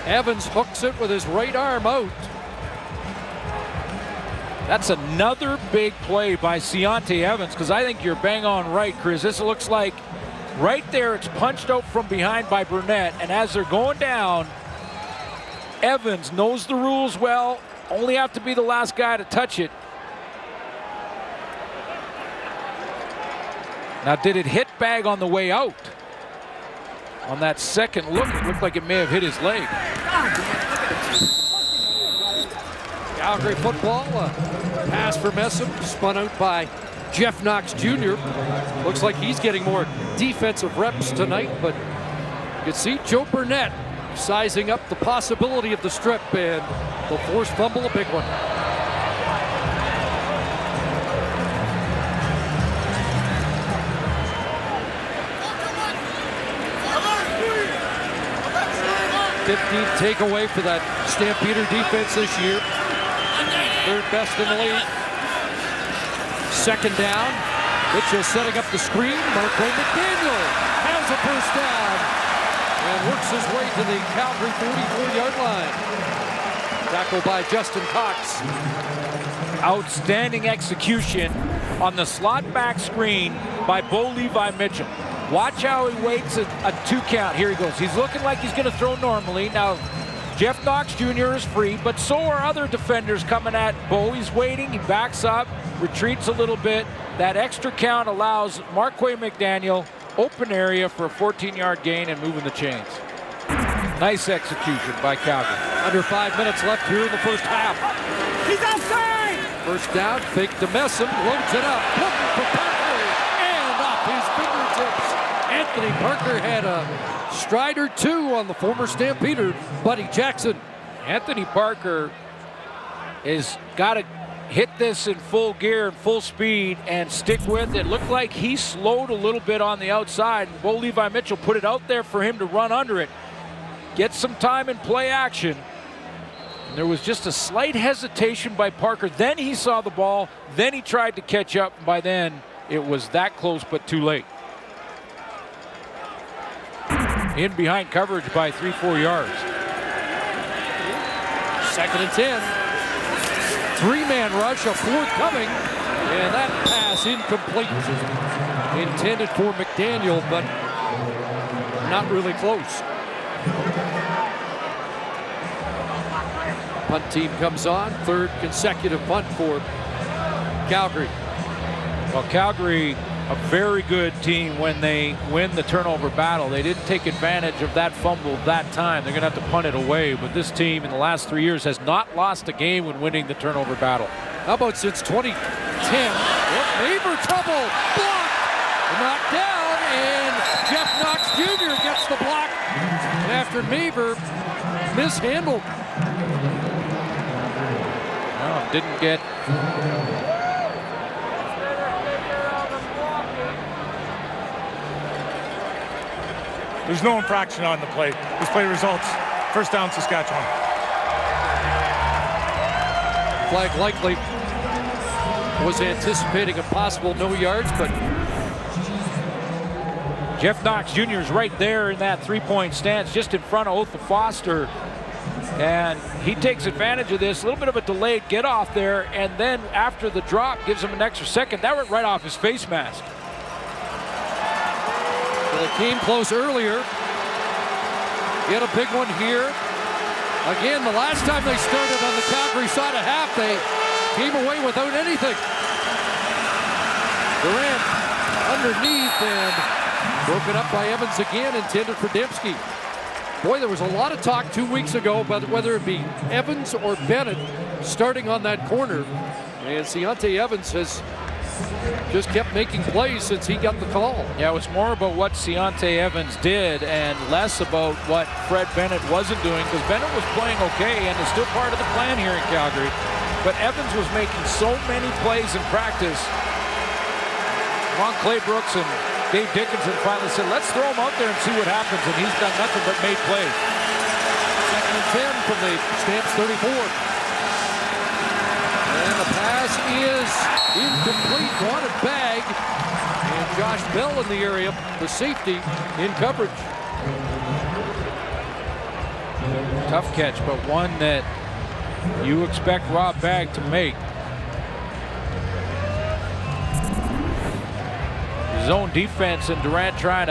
Evans hooks it with his right arm out. That's another big play by Deontay Evans, because I think you're bang on right, Chris. This looks like right there it's punched out from behind by Burnett, and as they're going down, Evans knows the rules well, only have to be the last guy to touch it. Now, did it hit Bagg on the way out? On that second look, it looked like it may have hit his leg. Calgary football, pass for Messam, spun out by Jeff Knox Jr. Looks like he's getting more defensive reps tonight, but you can see Joe Burnett sizing up the possibility of the strip, and the forced fumble, a big one. #15th takeaway for that Stampeder defense this year. Third best in the league. Second down. Mitchell setting up the screen. Marquay McDaniel has a first down and works his way to the Calgary 44-yard line. Tackled by Justin Cox. Outstanding execution on the slot back screen by Bo Levi Mitchell. Watch how he waits a 2 count. Here he goes. He's looking like he's going to throw normally. Now, Jeff Knox Jr. is free, but so are other defenders coming at Bo. He's waiting. He backs up, retreats a little bit. That extra count allows Marquay McDaniel open area for a 14-yard gain and moving the chains. Nice execution by Calgary. Under 5 minutes left here in the first half. He's outside! First down, fake to Messam, loads it up, looking for Parker, and off his fingertips. Anthony Parker had a stride or two on the former Stampeder, Buddy Jackson. Anthony Parker is got to hit this in full gear and full speed and stick with it. Looked like he slowed a little bit on the outside. Bo Levi Mitchell put it out there for him to run under it. Get some time in play action. There was just a slight hesitation by Parker. Then he saw the ball. Then he tried to catch up. By then, it was that close, but too late. In behind coverage by 3-4 yards. 2nd and 10. 3-man rush, a fourth coming. And that pass incomplete. Intended for McDaniel, but not really close. Punt team comes on. 3rd consecutive punt for Calgary. Well, Calgary, a very good team when they win the turnover battle. They didn't take advantage of that fumble that time. They're going to have to punt it away. But this team in the last 3 years has not lost a game when winning the turnover battle. How about since 2010? Maver trouble. Blocked. Knocked down. And Jeff Knox Jr. gets the block after Maver mishandled. No, didn't get... There's no infraction on the play. This play results 1st down, Saskatchewan. Flag likely was anticipating a possible no yards, but Jeff Knox Jr. is right there in that 3-point stance, just in front of Otha Foster. And he takes advantage of this, a little bit of a delayed get off there, and then after the drop gives him an extra second. That went right off his face mask. They came close earlier. Get a big one here. Again, the last time they started on the Calgary side of half, they came away without anything. Durant underneath and broken up by Evans again, intended for Dembski. Boy, there was a lot of talk 2 weeks ago about whether it be Evans or Bennett starting on that corner. And Ciante Evans has just kept making plays since he got the call. Yeah, it was more about what Ciante Evans did and less about what Fred Bennett wasn't doing, because Bennett was playing okay and is still part of the plan here in Calgary. But Evans was making so many plays in practice. Ron Claybrooks and Dave Dickinson finally said, let's throw him out there and see what happens, and he's done nothing but made plays. 2nd and 10 from the Stamps 34. And the pass is incomplete, wanted bag, and Josh Bell in the area, the safety in coverage. Tough catch, but one that you expect Rob Bagg to make. Zone defense and Durant trying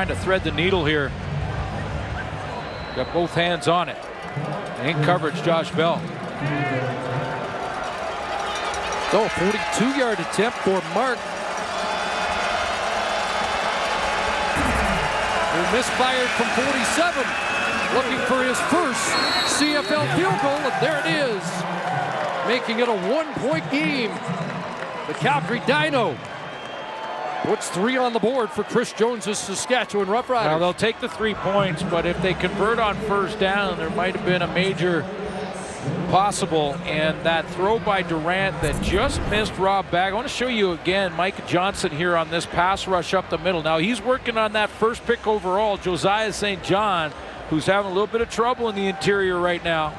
to thread the needle here. Got both hands on it. In coverage, Josh Bell. So, 42-yard attempt for Mark. Who misfired from 47. Looking for his first CFL field goal, and there it is. Making it a 1-point game. The Calgary Dino puts 3 on the board for Chris Jones' Saskatchewan Roughriders. Now they'll take the 3 points, but if they convert on 1st down, there might have been a major possible. And that throw by Durant that just missed Rob Bagg. I want to show you again Mike Johnson here on this pass rush up the middle. Now he's working on that first pick overall, Josiah St. John, who's having a little bit of trouble in the interior right now.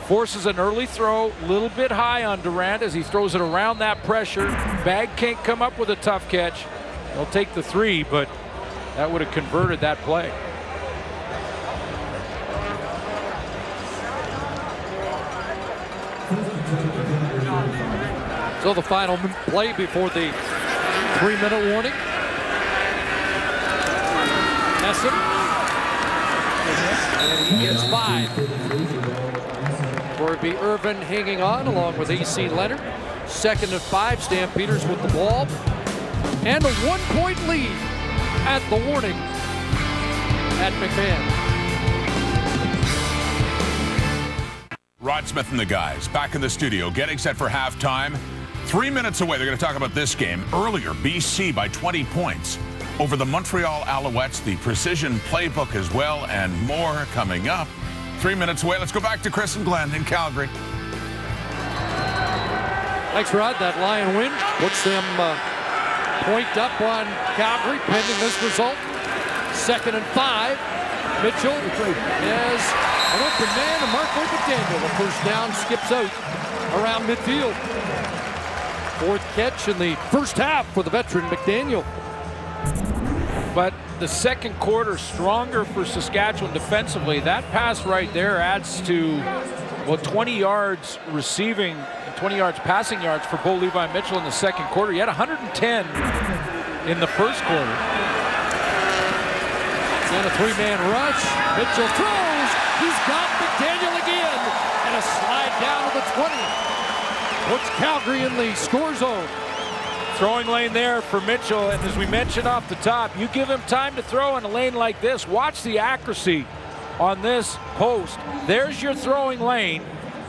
Forces an early throw, a little bit high on Durant as he throws it around that pressure. Bagg can't come up with a tough catch. They'll take the 3, but that would have converted that play. So the final play before the 3-minute warning. Nesson. And he gets 5. Corby Irvin hanging on along with A.C. Leonard. 2nd and 5, Stampeders with the ball. And a 1-point lead at the warning at McMahon. Rod Smith and the guys back in the studio getting set for halftime. 3 minutes away, they're going to talk about this game. Earlier, BC by 20 points over the Montreal Alouettes. The precision playbook as well and more coming up. 3 minutes away. Let's go back to Chris and Glenn in Calgary. Thanks, Rod. That Lion win puts them point up on Calgary pending this result. 2nd and 5. Mitchell has an open man, and Mark open McDaniel, the first down, skips out around midfield. Fourth catch in the first half for the veteran McDaniel. But the second quarter stronger for Saskatchewan defensively. That pass right there adds to, well, 20 yards receiving, 20 yards passing yards for Bo Levi Mitchell in the second quarter. He had 110 in the first quarter. Then a three-man rush. Mitchell throws. He's got McDaniel again. And a slide down to the 20. Puts Calgary in the score zone. Throwing lane there for Mitchell, and as we mentioned off the top, you give him time to throw in a lane like this. Watch the accuracy on this post. There's your throwing lane.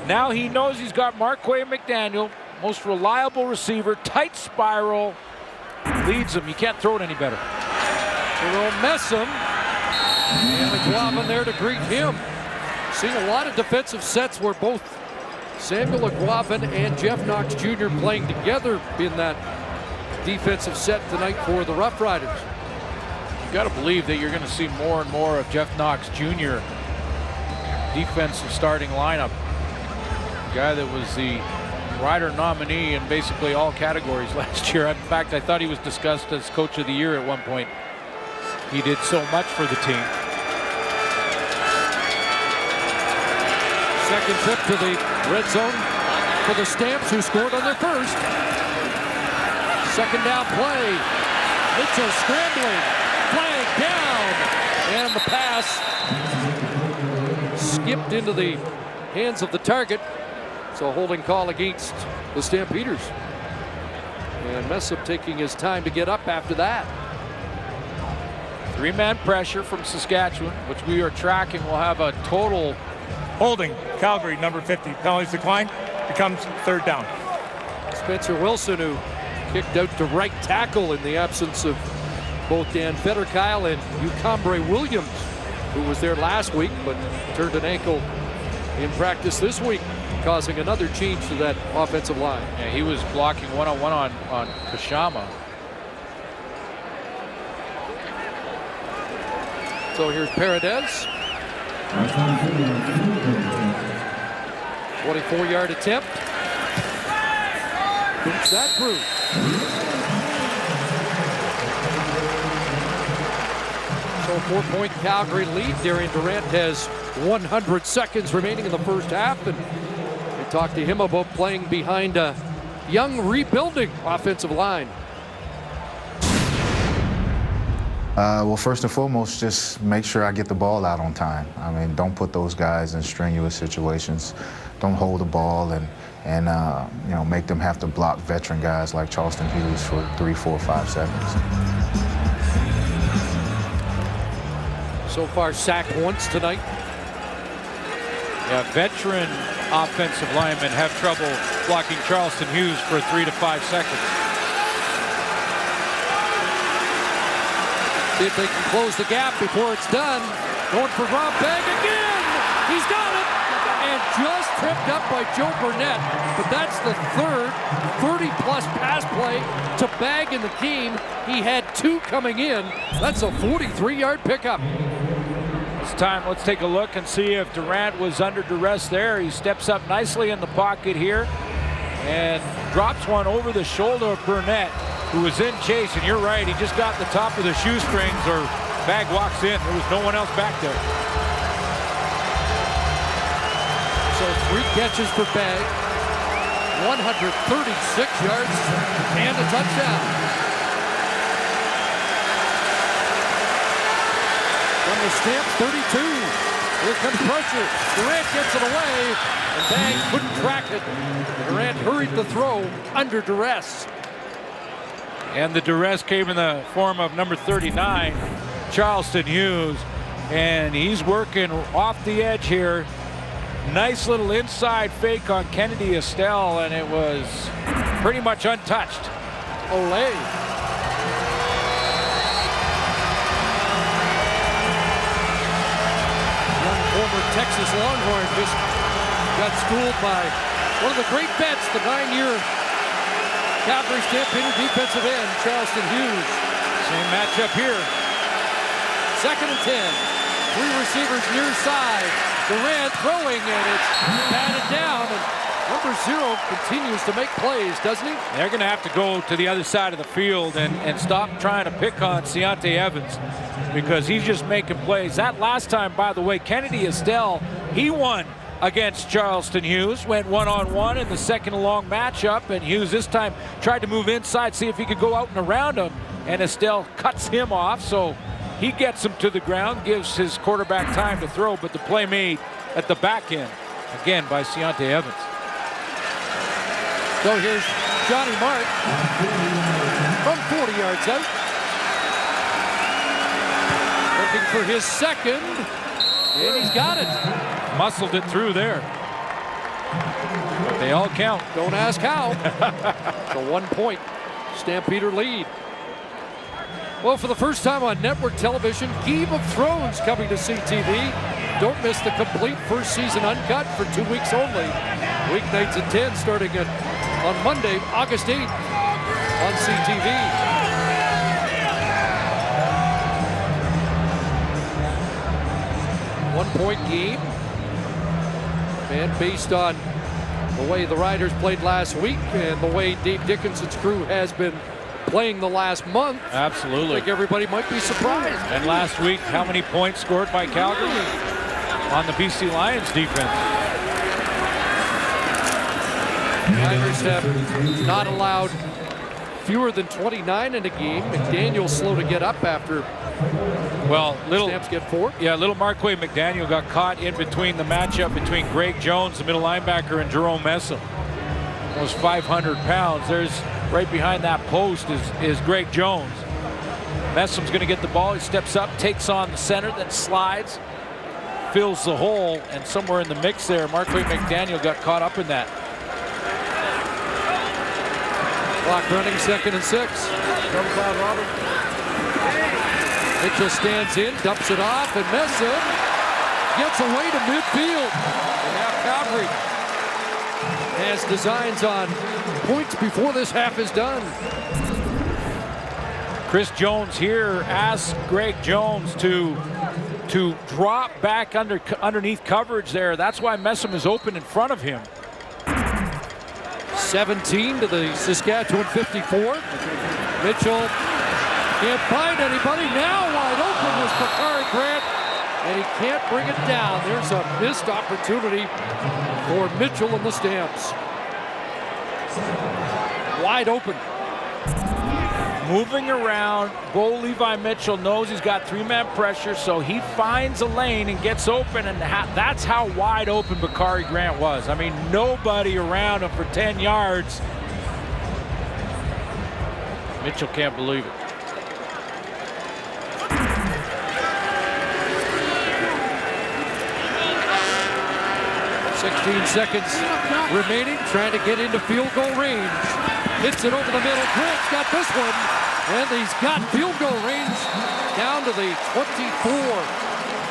Now he knows he's got Marquay McDaniel, most reliable receiver, tight spiral, leads him. You can't throw it any better. Jerome Messam, and McLaughlin there to greet him. Seeing a lot of defensive sets where both Samuel McLaughlin and Jeff Knox Jr. playing together in that defensive set tonight for the Roughriders. You got to believe that you're going to see more and more of Jeff Knox Jr. defensive starting lineup. The guy that was the Rider nominee in basically all categories last year. In fact, I thought he was discussed as Coach of the Year at one point. He did so much for the team. Second trip to the red zone for the Stamps, who scored on their first. Second down play. Mitchell scrambling. Flag down. And the pass skipped into the hands of the target. So a holding call against the Stampeders. And Messam taking his time to get up after that. Three-man pressure from Saskatchewan, which we are tracking, will have a total. Holding. Calgary, number 50. Penalties decline. Becomes third down. Spencer Wilson, who kicked out to right tackle in the absence of both Dan Federkyle and Ucombre Williams, who was there last week but turned an ankle in practice this week, causing another change to that offensive line. Yeah, he was blocking one-on-one on Kashama. So here's Paredes. 24-yard attempt. Boots that through. So 4-point Calgary lead. Darian Durant has 100 seconds remaining in the first half. And we talked to him about playing behind a young, rebuilding offensive line. Well, first and foremost, just make sure I get the ball out on time. I mean, don't put those guys in strenuous situations. Don't hold the ball and you know, make them have to block veteran guys like Charleston Hughes for 3, 4, 5 seconds. So far, sacked once tonight. Yeah, veteran offensive linemen have trouble blocking Charleston Hughes for 3 to 5 seconds. See if they can close the gap before it's done. Going for Rob Bagg again. He's got it. And just tripped up by Joe Burnett. But that's the third 30-plus pass play to Bagg in the game. He had 2 coming in. That's a 43-yard pickup. This time, let's take a look and see if Durant was under duress there. He steps up nicely in the pocket here and drops one over the shoulder of Burnett, who was in chase. And you're right, he just got the top of the shoestrings, or Bagg walks in. There was no one else back there. So 3 catches for Bagg, 136 yards, and a touchdown. From the Stamps 32, here comes pressure. Durant gets it away, and Bagg couldn't track it. Durant hurried the throw under duress. And the duress came in the form of number 39, Charleston Hughes. And he's working off the edge here. Nice little inside fake on Kennedy Estelle, and it was pretty much untouched. Olay. Young former Texas Longhorn just got schooled by one of the great vets, the 9-year Calgary Stampeder defensive end, Charleston Hughes. Same matchup here. 2nd and 10. 3 receivers near side. Durant throwing, and it's batted down. And number 0 continues to make plays, doesn't he? They're going to have to go to the other side of the field and stop trying to pick on Ciante Evans, because he's just making plays. That last time, by the way, Kennedy Estelle, he won against Charleston Hughes, went one-on-one in the second long matchup, and Hughes this time tried to move inside, see if he could go out and around him, and Estelle cuts him off, so he gets him to the ground, gives his quarterback time to throw, but the play made at the back end, again, by Ciante Evans. So here's Johnny Mark from 40 yards out. Looking for his second, and he's got it. Muscled it through there. But they all count. Don't ask how. It's a 1-point Stampeder lead. Well, for the first time on network television, Game of Thrones coming to CTV. Don't miss the complete first season uncut for 2 weeks only. Weeknights at 10, starting on Monday, August 8th on CTV. One-point game. And based on the way the Riders played last week and the way Dave Dickinson's crew has been playing the last month. Absolutely. I think everybody might be surprised. And last week, how many points scored by Calgary on the BC Lions defense? Riders have not allowed fewer than 29 in a game. McDaniel slow to get up after Stamps get 4. Yeah, little Marquay McDaniel got caught in between the matchup between Greg Jones, the middle linebacker, and Jerome Messam. Almost 500 pounds. There's right behind that post is Greg Jones. Messam's going to get the ball. He steps up, takes on the center, then slides, fills the hole, and somewhere in the mix there, Marquay McDaniel got caught up in that. Clock running, 2nd and 6. Mitchell stands in, dumps it off, and Messam gets away to midfield. And now Calgary has designs on points before this half is done. Chris Jones here asks Greg Jones to drop back underneath coverage there. That's why Messam is open in front of him. 17 to the Saskatchewan 54. Mitchell can't find anybody. Now wide open was Bakari Grant, and he can't bring it down. There's a missed opportunity for Mitchell and the Stamps. Wide open. Moving around, Bo Levi Mitchell knows he's got 3-man pressure, so he finds a lane and gets open, and that's how wide open Bakari Grant was. I mean, nobody around him for 10 yards. Mitchell can't believe it. 16 seconds remaining, trying to get into field goal range. Hits it over the middle. Grant's got this one, and he's got field goal range down to the 24.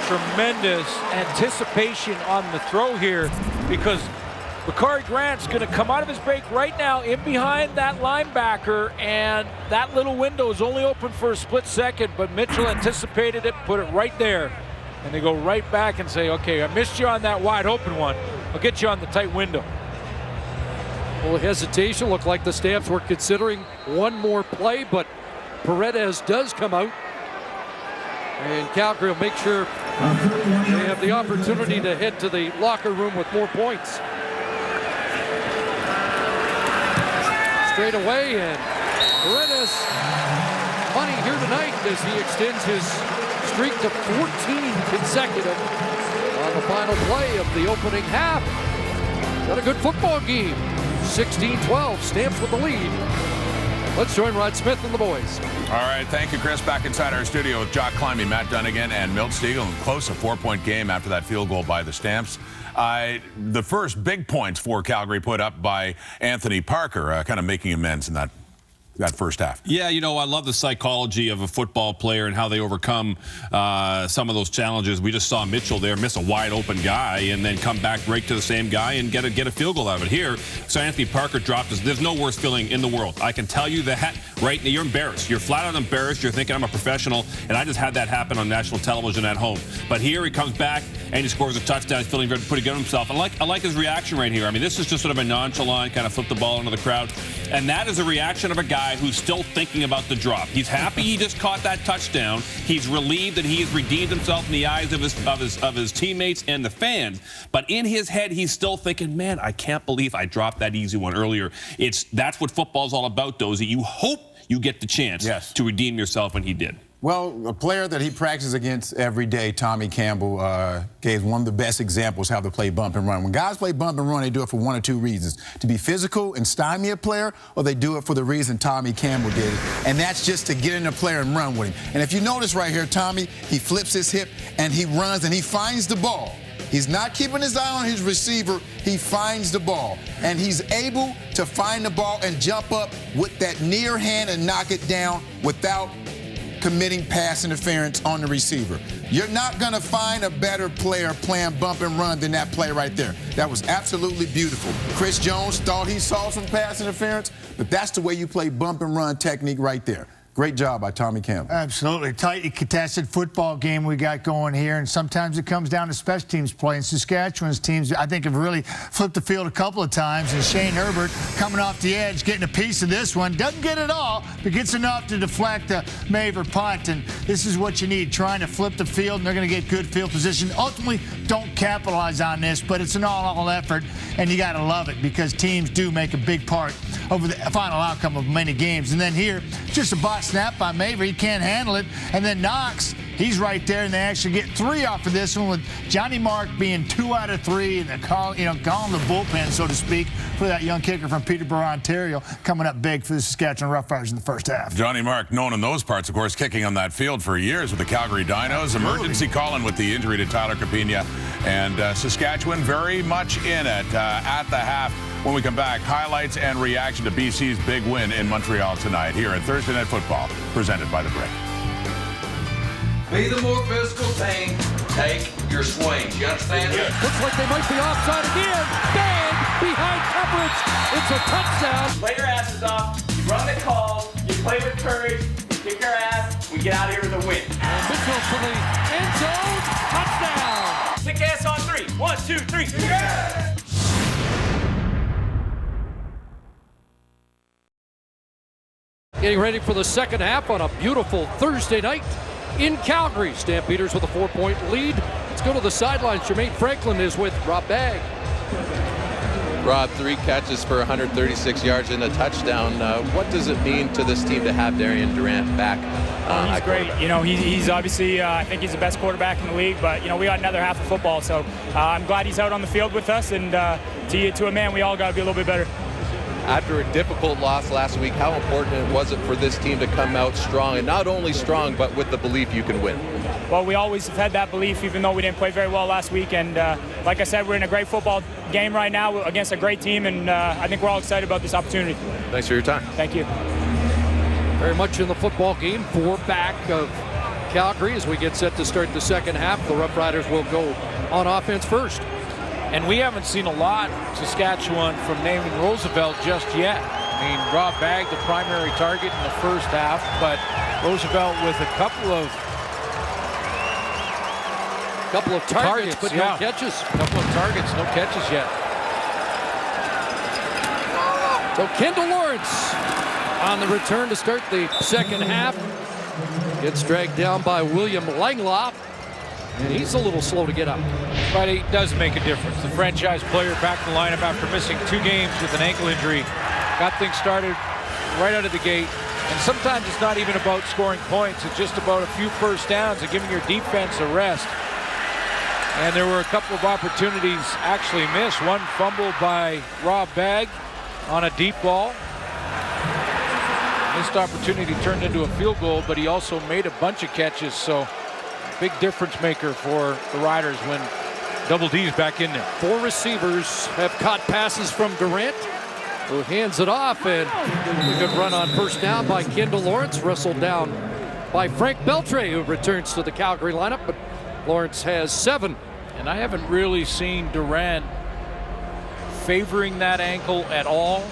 Tremendous anticipation on the throw here, because Bakari Grant's going to come out of his break right now in behind that linebacker, and that little window is only open for a split second, but Mitchell anticipated it, put it right there, and they go right back and say, okay, I missed you on that wide open one. I'll get you on the tight window. A little hesitation. Looked like the Stamps were considering one more play, but Paredes does come out. And Calgary will make sure they have the opportunity to head to the locker room with more points. Straight away, and Paredes money here tonight as he extends his streak to 14 consecutive on the final play of the opening half. Got a good football game. 16-12, Stamps with the lead. Let's join Rod Smith and the boys. All right, thank you, Chris. Back inside our studio with Jock Climbing, Matt Dunnigan, and Milt Stegall. Close, a 4-point game after that field goal by the Stamps. The first big points for Calgary put up by Anthony Parker, kind of making amends in that first half. Yeah, you know, I love the psychology of a football player and how they overcome some of those challenges. We just saw Mitchell there miss a wide open guy and then come back right to the same guy and get a field goal out of it. Here, so Anthony Parker dropped us. There's no worse feeling in the world. I can tell you that right now. You're embarrassed. You're flat out embarrassed. You're thinking I'm a professional, and I just had that happen on national television at home. But here he comes back and he scores a touchdown. He's feeling pretty good himself. I like his reaction right here. I mean, this is just sort of a nonchalant kind of flip the ball into the crowd, and that is a reaction of a guy who's still thinking about the drop. He's happy he just caught that touchdown. He's relieved that he has redeemed himself in the eyes of his teammates and the fans. But in his head, he's still thinking, man, I can't believe I dropped that easy one earlier. That's what football's all about, Dozy. You hope you get the chance to redeem yourself, and he did. Well, a player that he practices against every day, Tommy Campbell, gave one of the best examples how to play bump and run. When guys play bump and run, they do it for one or two reasons: to be physical and stymie a player, or they do it for the reason Tommy Campbell did it, and that's just to get in a player and run with him. And if you notice right here, Tommy, he flips his hip and he runs and he finds the ball. He's not keeping his eye on his receiver. He finds the ball. And he's able to find the ball and jump up with that near hand and knock it down without committing pass interference on the receiver. You're not going to find a better player playing bump and run than that play right there. That was absolutely beautiful. Chris Jones thought he saw some pass interference, but that's the way you play bump and run technique right there. Great job by Tommy Campbell. Absolutely. Tightly contested football game we got going here, and sometimes it comes down to special teams play. And Saskatchewan's teams, I think, have really flipped the field a couple of times, and Shane Herbert coming off the edge, getting a piece of this one. Doesn't get it all, but gets enough to deflect a Maver punt, and this is what you need, trying to flip the field, and they're going to get good field position. Ultimately, don't capitalize on this, but it's an all-out effort, and you got to love it because teams do make a big part over the final outcome of many games. And then here, just a bot snap by Maver. He can't handle it. And then Knox, he's right there, and they actually get 3 off of this one, with Johnny Mark being 2 out of 3, and they're calling the bullpen, so to speak, for that young kicker from Peterborough, Ontario, coming up big for the Saskatchewan Roughriders in the first half. Johnny Mark, known in those parts, of course, kicking on that field for years with the Calgary Dinos. Emergency calling with the injury to Tyler Capina, and Saskatchewan very much in it at the half. When we come back, highlights and reaction to BC's big win in Montreal tonight here at Thursday Night Football, presented by The Brick. Be the more physical team. Take your swings. You understand? Yeah. Looks like they might be offside again. Bang! Behind coverage. It's a touchdown. Play your asses off. You run the calls. You play with courage. You kick your ass. We get out of here with a win. And Mitchell for the end zone. Touchdown. Kick ass on 3. 1, 2, 3. Yeah! Getting ready for the second half on a beautiful Thursday night in Calgary. Stampeders with a 4-point lead. Let's go to the sidelines. Jermaine Franklin is with Rob Bagg. Rob, 3 catches for 136 yards and a touchdown. What does it mean to this team to have Darian Durant back? He's great. You know, he's obviously, I think he's the best quarterback in the league, but, you know, we got another half of football, so I'm glad he's out on the field with us, and to a man, we all got to be a little bit better. After a difficult loss last week, how important was it for this team to come out strong, and not only strong, but with the belief you can win? Well, we always have had that belief, even though we didn't play very well last week. And like I said, we're in a great football game right now against a great team, and I think we're all excited about this opportunity. Thanks for your time. Thank you. Very much in the football game. 4 back of Calgary as we get set to start the second half. The Roughriders will go on offense first. And we haven't seen a lot, Saskatchewan, from naming Roosevelt just yet. I mean, Rob Bagg, the primary target in the first half, but Roosevelt with a couple of targets, but no catches. A couple of targets, no catches yet. So Kendall Lawrence on the return to start the second half. Gets dragged down by William Langloff. And he's a little slow to get up. But he does make a difference. The franchise player back in the lineup after missing 2 games with an ankle injury. Got things started right out of the gate. And sometimes it's not even about scoring points. It's just about a few first downs and giving your defense a rest. And there were a couple of opportunities actually missed. One fumble by Rob Bagg on a deep ball. Missed opportunity turned into a field goal, but he also made a bunch of catches. So big difference maker for the Riders when Double D's back in there. 4 receivers have caught passes from Durant, who hands it off, and a good run on first down by Kendall Lawrence, wrestled down by Frank Beltre, who returns to the Calgary lineup, but Lawrence has 7. And I haven't really seen Durant favoring that ankle at all.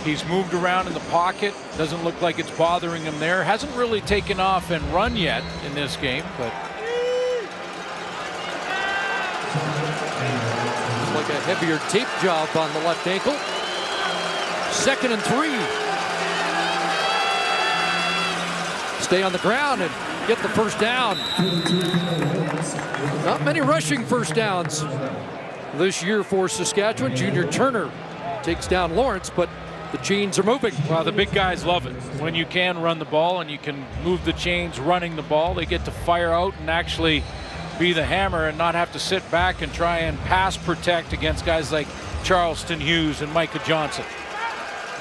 He's moved around in the pocket. Doesn't look like it's bothering him there. Hasn't really taken off and run yet in this game, but like a heavier tape job on the left ankle. 2nd and 3. Stay on the ground and get the first down. Not many rushing first downs this year for Saskatchewan. Junior Turner takes down Lawrence, but the chains are moving. Well, the big guys love it. When you can run the ball and you can move the chains running the ball, they get to fire out and actually be the hammer and not have to sit back and try and pass protect against guys like Charleston Hughes and Micah Johnson.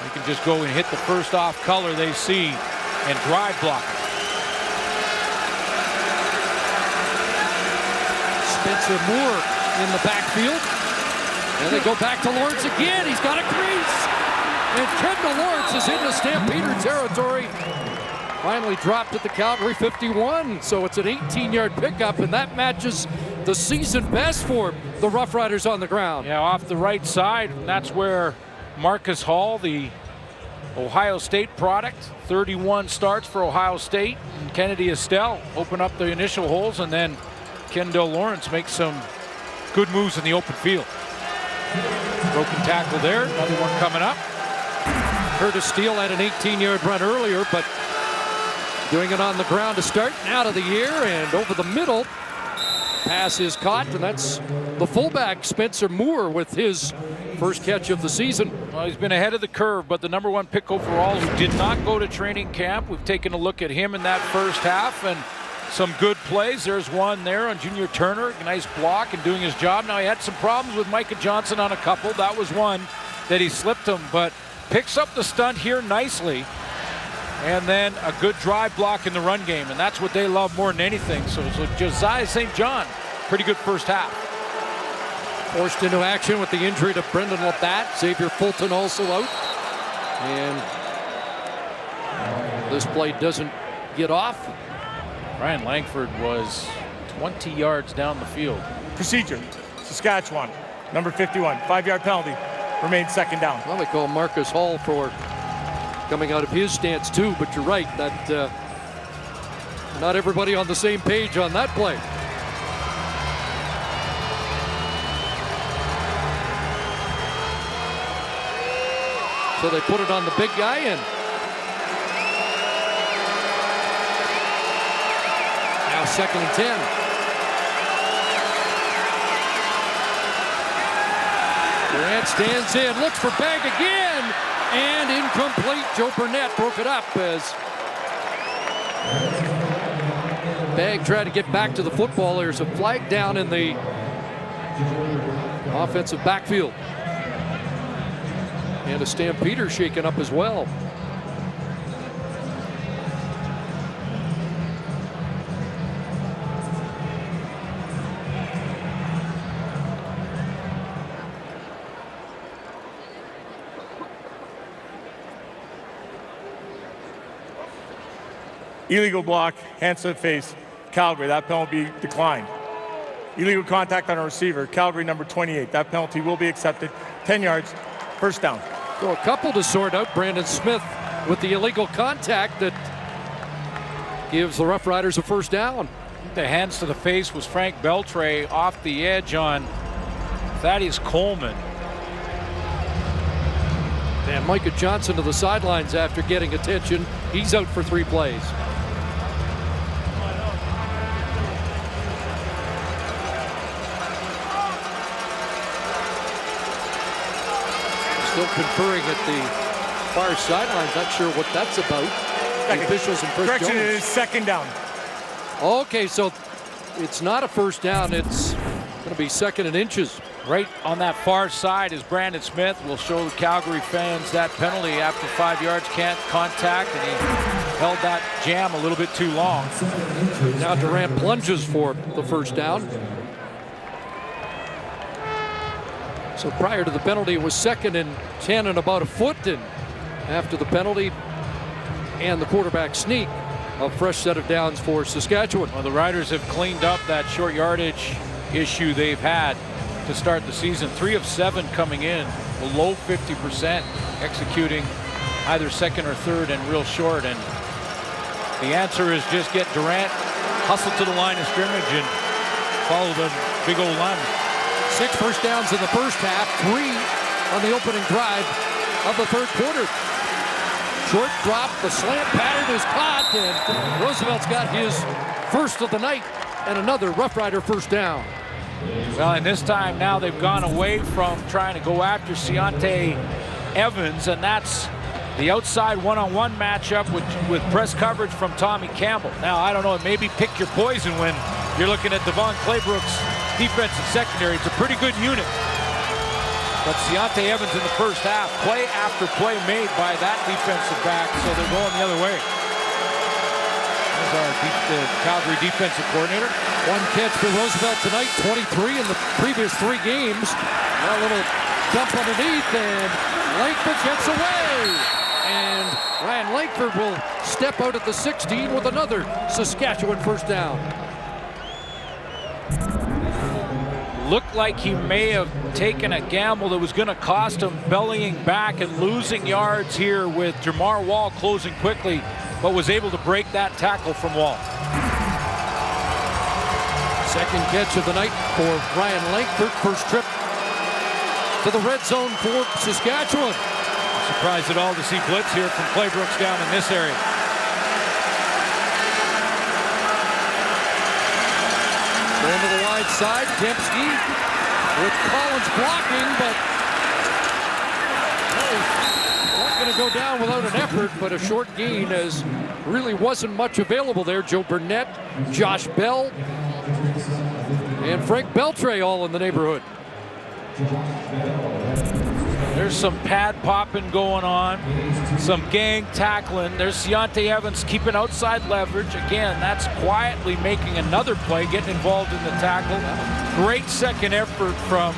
They can just go and hit the first off color they see and drive block. Spencer Moore in the backfield. And they go back to Lawrence again. He's got a crease. And Kendall Lawrence is into Stampeder territory. Finally dropped at the Calgary 51. So it's an 18-yard pickup, and that matches the season best for the Roughriders on the ground. Yeah, off the right side. And that's where Marcus Hall, the Ohio State product, 31 starts for Ohio State. And Kennedy Estelle open up the initial holes, and then Kendall Lawrence makes some good moves in the open field. Broken tackle there, another one coming up. Curtis Steele had an 18-yard run earlier, but doing it on the ground to start out of the year, and over the middle. Pass is caught, and that's the fullback, Spencer Moore, with his first catch of the season. Well, he's been ahead of the curve, but the #1 pick overall, who did not go to training camp. We've taken a look at him in that first half, and some good plays. There's one there on Junior Turner, a nice block and doing his job. Now, he had some problems with Micah Johnson on a couple. That was one that he slipped him, but picks up the stunt here nicely. And then a good drive block in the run game, and that's what they love more than anything. So Josiah St. John, pretty good first half. Forced into action with the injury to Brendan Labatt. Xavier Fulton also out. And this play doesn't get off. Ryan Langford was 20 yards down the field. Procedure, Saskatchewan, number 51, 5-yard penalty, remains 2nd down. Well, they call Marcus Hall for coming out of his stance too, but you're right, that not everybody on the same page on that play. So they put it on the big guy, and now 2nd and 10. Durant stands in, looks for Bag again, and incomplete. Joe Burnett broke it up as Bag tried to get back to the football. There's a flag down in the offensive backfield. And a Stampeder shaken up as well. Illegal block, hands to the face, Calgary. That penalty declined. Illegal contact on a receiver, Calgary number 28. That penalty will be accepted. 10 yards, first down. So a couple to sort out. Brandon Smith with the illegal contact that gives the Roughriders a first down. The hands to the face was Frank Beltray off the edge on Thaddeus Coleman. And Micah Johnson to the sidelines after getting attention. He's out for 3 plays. Still conferring at the far sidelines. Not sure what that's about. The officials and Chris Correction, Jones. it is 2nd down. Okay, so it's not a first down. It's going to be 2nd and inches. Right on that far side is Brandon Smith. Will show the Calgary fans that penalty after 5 yards, can't contact, and he held that jam a little bit too long. Now Durant plunges for the first down. So prior to the penalty, it was 2nd and 10 and about a foot. And after the penalty and the quarterback sneak, a fresh set of downs for Saskatchewan. Well, the Riders have cleaned up that short yardage issue they've had to start the season. 3 of 7 coming in, below 50%, executing either 2nd or 3rd and real short. And the answer is just get Durant, hustle to the line of scrimmage, and follow the big old lineman. 6 first downs in the first half, 3 on the opening drive of the third quarter. Short drop, the slant pattern is caught, and Roosevelt's got his first of the night and another Rough Rider first down. Well, and this time now they've gone away from trying to go after Ciante Evans, and that's the outside one-on-one matchup with press coverage from Tommy Campbell. Now, I don't know, maybe pick your poison when you're looking at Devon Claybrook's defensive secondary. It's a pretty good unit. But Ciante Evans in the first half, play after play made by that defensive back, so they're going the other way. There's our Calgary defensive coordinator. 1 catch for Roosevelt tonight, 23 in the previous 3 games. A little dump underneath, and Langford gets away. And Ryan Langford will step out at the 16 with another Saskatchewan first down. Looked like he may have taken a gamble that was going to cost him, bellying back and losing yards here with Jamar Wall closing quickly, but was able to break that tackle from Wall. Second catch of the night for Ryan Langford. First trip to the red zone for Saskatchewan. Surprised at all to see blitz here from Claybrooks down in this area. Going to the wide side, Dembski with Collins blocking, but not going to go down without an effort, but a short gain as really wasn't much available there. Joe Burnett, Josh Bell, and Frank Beltray all in the neighborhood. There's some pad popping going on, some gang tackling. There's Ciante Evans keeping outside leverage. Again, that's quietly making another play, getting involved in the tackle. Great second effort from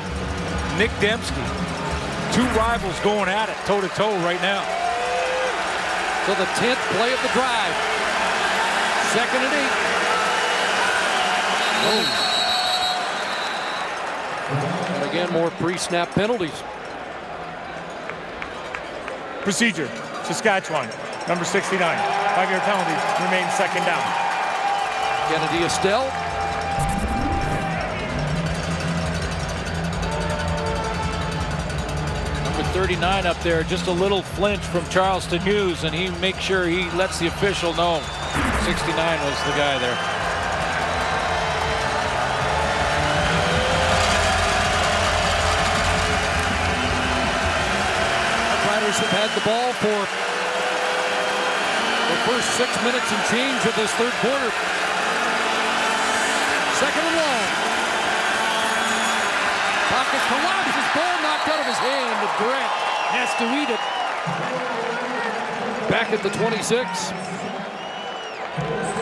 Nick Dembski. 2 rivals going at it toe-to-toe right now. So the 10th play of the drive. 2nd and 8. And again, more pre-snap penalties. Procedure, Saskatchewan, number 69. 5-yard penalty, remains 2nd down. Kennedy Estelle. Number 39 up there, just a little flinch from Charleston Hughes, and he makes sure he lets the official know 69 was the guy there. Have had the ball for the first 6 minutes and change of this third quarter. 2nd and 1. Pocket collapses, ball knocked out of his hand, and Durant has to eat it. Back at the 26.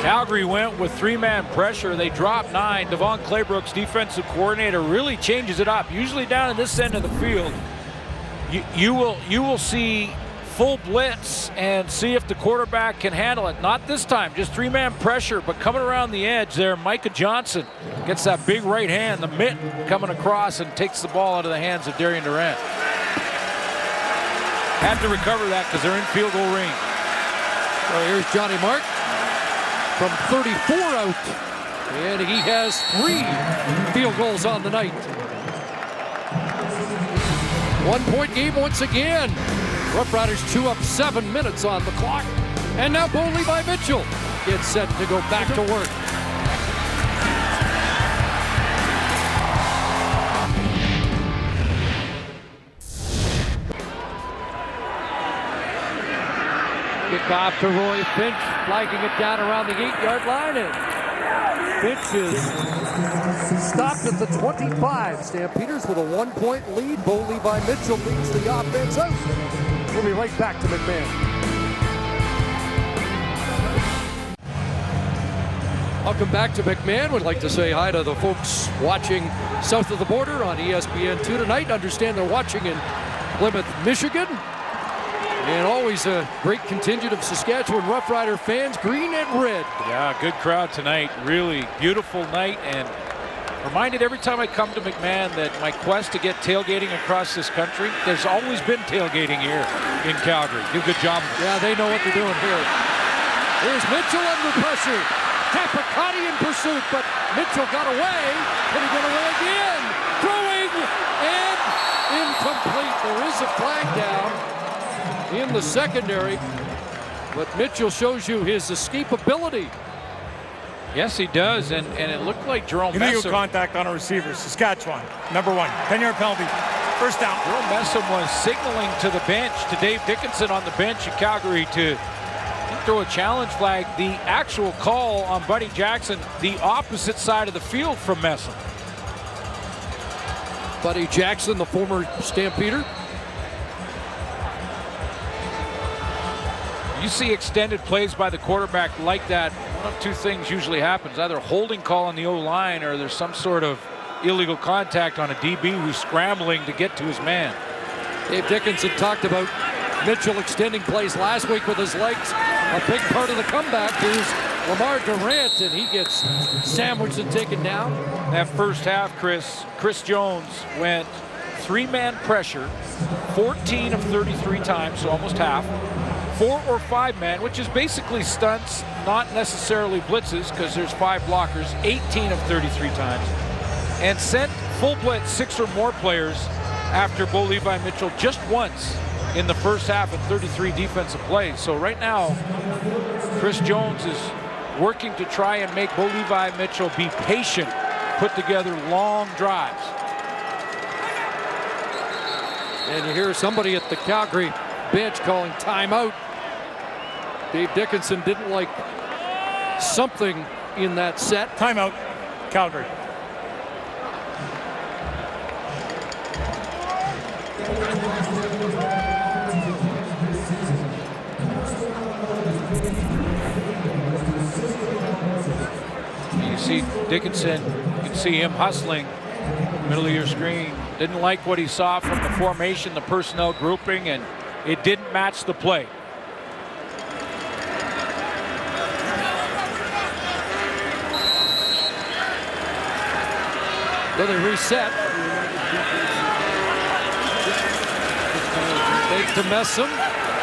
Calgary went with 3-man pressure. They dropped 9. Devon Claybrook's defensive coordinator really changes it up. Usually down in this end of the field, you will see full blitz and see if the quarterback can handle it. Not this time, just 3-man pressure, but coming around the edge there, Micah Johnson gets that big right hand, the mitt coming across, and takes the ball out of the hands of Darian Durant. Had to recover that because they're in field goal range. So here's Johnny Mark from 34 out, and he has 3 field goals on the night. 1-point game once again. Rough Riders chew up 7 minutes on the clock. And now Bo Levi Mitchell gets set to go back to work. Kickoff to Roy Finch, flagging it down around the 8-yard line, and Finch is stopped at the 25. Stampeders with a 1-point lead. Bo Levi Mitchell leads the offense out. We'll be right back to McMahon. Welcome back to McMahon. Would like to say hi to the folks watching south of the border on ESPN2 tonight. Understand they're watching in Plymouth, Michigan. And always a great contingent of Saskatchewan Rough Rider fans, green and red. Yeah, good crowd tonight. Really beautiful night, and reminded every time I come to McMahon that my quest to get tailgating across this country, there's always been tailgating here in Calgary. Do a good job. Yeah, they know what they're doing here. Here's Mitchell under pressure. Capricotti in pursuit, but Mitchell got away. Can he get away again? Throwing flag down in the secondary. But Mitchell shows you his escapability. Yes, he does, and it looked like Jerome Illegal Messam. contact on a receiver. Saskatchewan, number 1. 10-yard penalty. First down. Jerome Messam was signaling to the bench, to Dave Dickinson on the bench in Calgary, to throw a challenge flag. The actual call on Buddy Jackson, the opposite side of the field from Messam. Buddy Jackson, the former Stampeder. You see extended plays by the quarterback like that, one of two things usually happens. Either a holding call on the O-line or there's some sort of illegal contact on a DB who's scrambling to get to his man. Dave Dickinson talked about Mitchell extending plays last week with his legs. A big part of the comeback is Lamar Durant, and he gets sandwiched and taken down. That first half, Chris Jones went 3-man pressure 14 of 33 times, so almost half. 4 or 5-man, which is basically stunts, not necessarily blitzes, because there's 5 blockers, 18 of 33 times. And sent full blitz 6 or more players after Bo Levi Mitchell just once in the first half of 33 defensive plays. So right now, Chris Jones is working to try and make Bo Levi Mitchell be patient, put together long drives. And you hear somebody at the Calgary bench calling timeout. Dave Dickinson didn't like something in that set. Timeout, Calgary. You see Dickinson, you can see him hustling middle of your screen. Didn't like what he saw from the formation, the personnel grouping, and it didn't match the play. So they reset. Fake to Messam.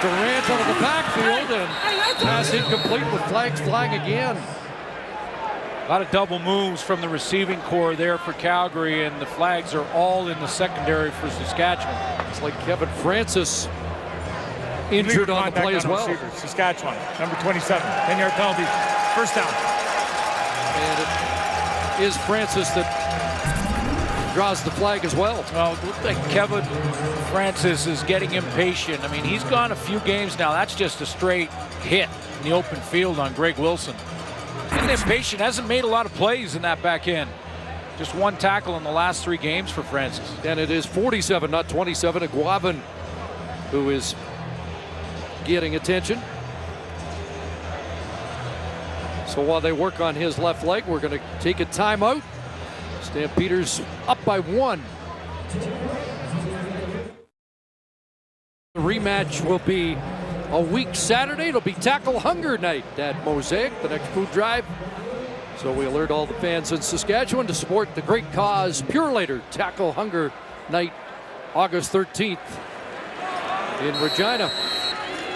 Durant out of the backfield, and pass incomplete with flags flying again. A lot of double moves from the receiving core there for Calgary, and the flags are all in the secondary for Saskatchewan. It's like Kevin Francis injured on the play as well. Receiver, Saskatchewan, number 27, 10-yard penalty, first down. And it is Francis that draws the flag as well. Well, it looks like Kevin Francis is getting impatient. I mean, he's gone a few games now. That's just a straight hit in the open field on Greg Wilson. Getting impatient, hasn't made a lot of plays in that back end. Just 1 tackle in the last 3 games for Francis. And it is 47, not 27. Aguavin, who is getting attention. So while they work on his left leg, we're going to take a timeout. Stampeders up by 1. The rematch will be a week Saturday. It'll be Tackle Hunger Night at Mosaic, the next food drive. So we alert all the fans in Saskatchewan to support the great cause, Purelator Tackle Hunger Night, August 13th in Regina.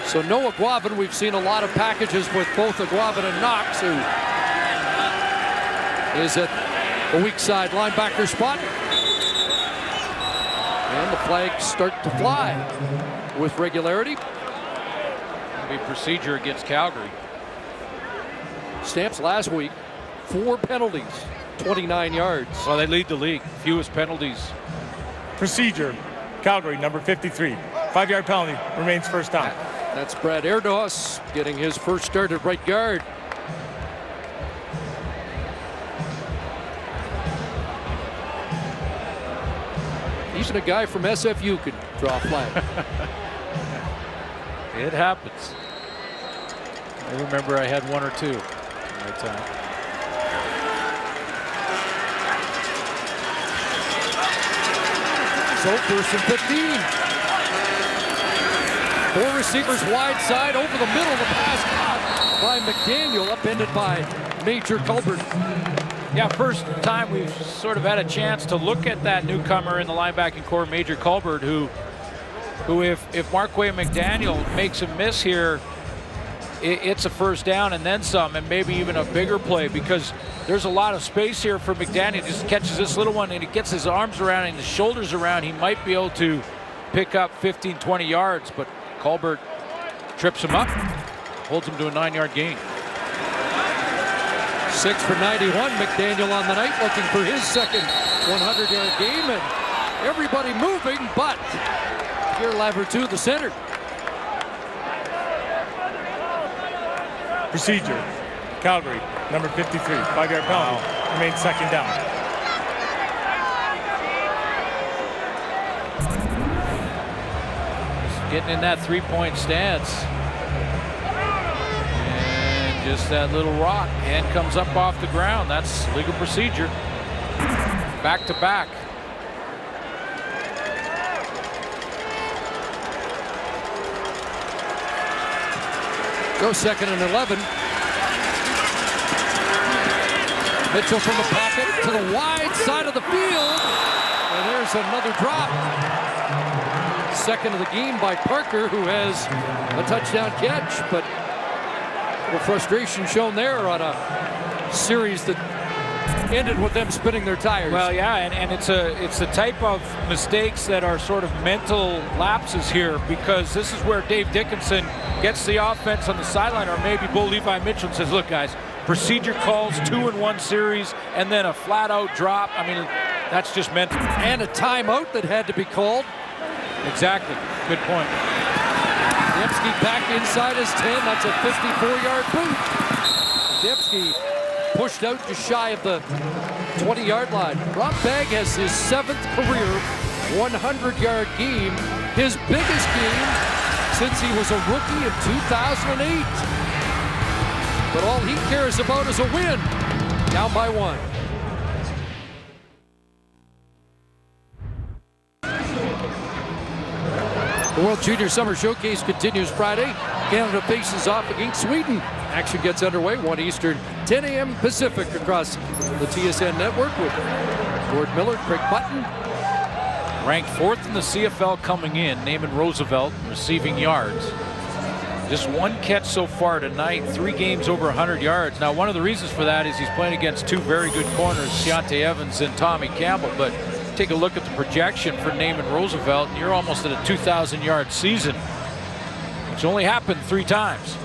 So no Aguavin. We've seen a lot of packages with both Aguavin and Knox, who is at the weak side linebacker spot. And the flags start to fly with regularity. It'll be procedure against Calgary. Stamps last week, 4 penalties, 29 yards. Well, they lead the league. Fewest penalties. Procedure, Calgary, number 53. 5-yard penalty, remains first down. That's Brad Erdos getting his first start at right guard. Even a guy from SFU could draw a flag. It happens. I remember I had 1 or 2 at that time. So 1st and 15. 4 receivers wide side over the middle. The pass caught by McDaniel, upended by Major Colbert. Yeah, first time we've sort of had a chance to look at that newcomer in the linebacking core, Major Colbert, who if Marquay McDaniel makes a miss here, it's a first down and then some, and maybe even a bigger play, because there's a lot of space here for McDaniel. Just catches this little one and he gets his arms around and his shoulders around. He might be able to pick up 15, 20 yards, but Colbert trips him up, holds him to a 9-yard gain. 6 for 91. McDaniel on the night looking for his second 100-yard game, and everybody moving, but Pierre Lavertu, the center. Procedure. Calgary, number 53, 5-yard penalty. Remains second down. Getting in that 3-point stance. And just that little rock. Hand comes up off the ground. That's legal procedure. Back to back. Go 2nd and 11. Mitchell from the pocket to the wide side of the field. And there's another drop. Second of the game by Parker, who has a touchdown catch, but a little frustration shown there on a series that ended with them spinning their tires. Well, yeah, and it's the type of mistakes that are sort of mental lapses here, because this is where Dave Dickinson gets the offense on the sideline, or maybe Bo Levi Mitchell, and says, look, guys, procedure calls, 2-in-1 series, and then a flat-out drop. I mean, that's just mental. And a timeout that had to be called. Exactly. Good point. Dembski back inside his 10. That's a 54-yard boot. Dembski pushed out just shy of the 20-yard line. Rob Bagg has his 7th career 100-yard game, his biggest game since he was a rookie in 2008. But all he cares about is a win. Down by 1. The World Junior Summer Showcase continues Friday. Canada faces off against Sweden. Action gets underway 1 Eastern, 10 a.m. Pacific across the TSN network with Gord Miller, Craig Button. Ranked 4th in the CFL coming in, Naaman Roosevelt receiving yards. Just 1 catch so far tonight, 3 games over 100 yards. Now, one of the reasons for that is he's playing against 2 very good corners, Keontae Evans and Tommy Campbell, but take a look at the projection for Naaman Roosevelt, and you're almost at a 2,000-yard season, which only happened 3 times.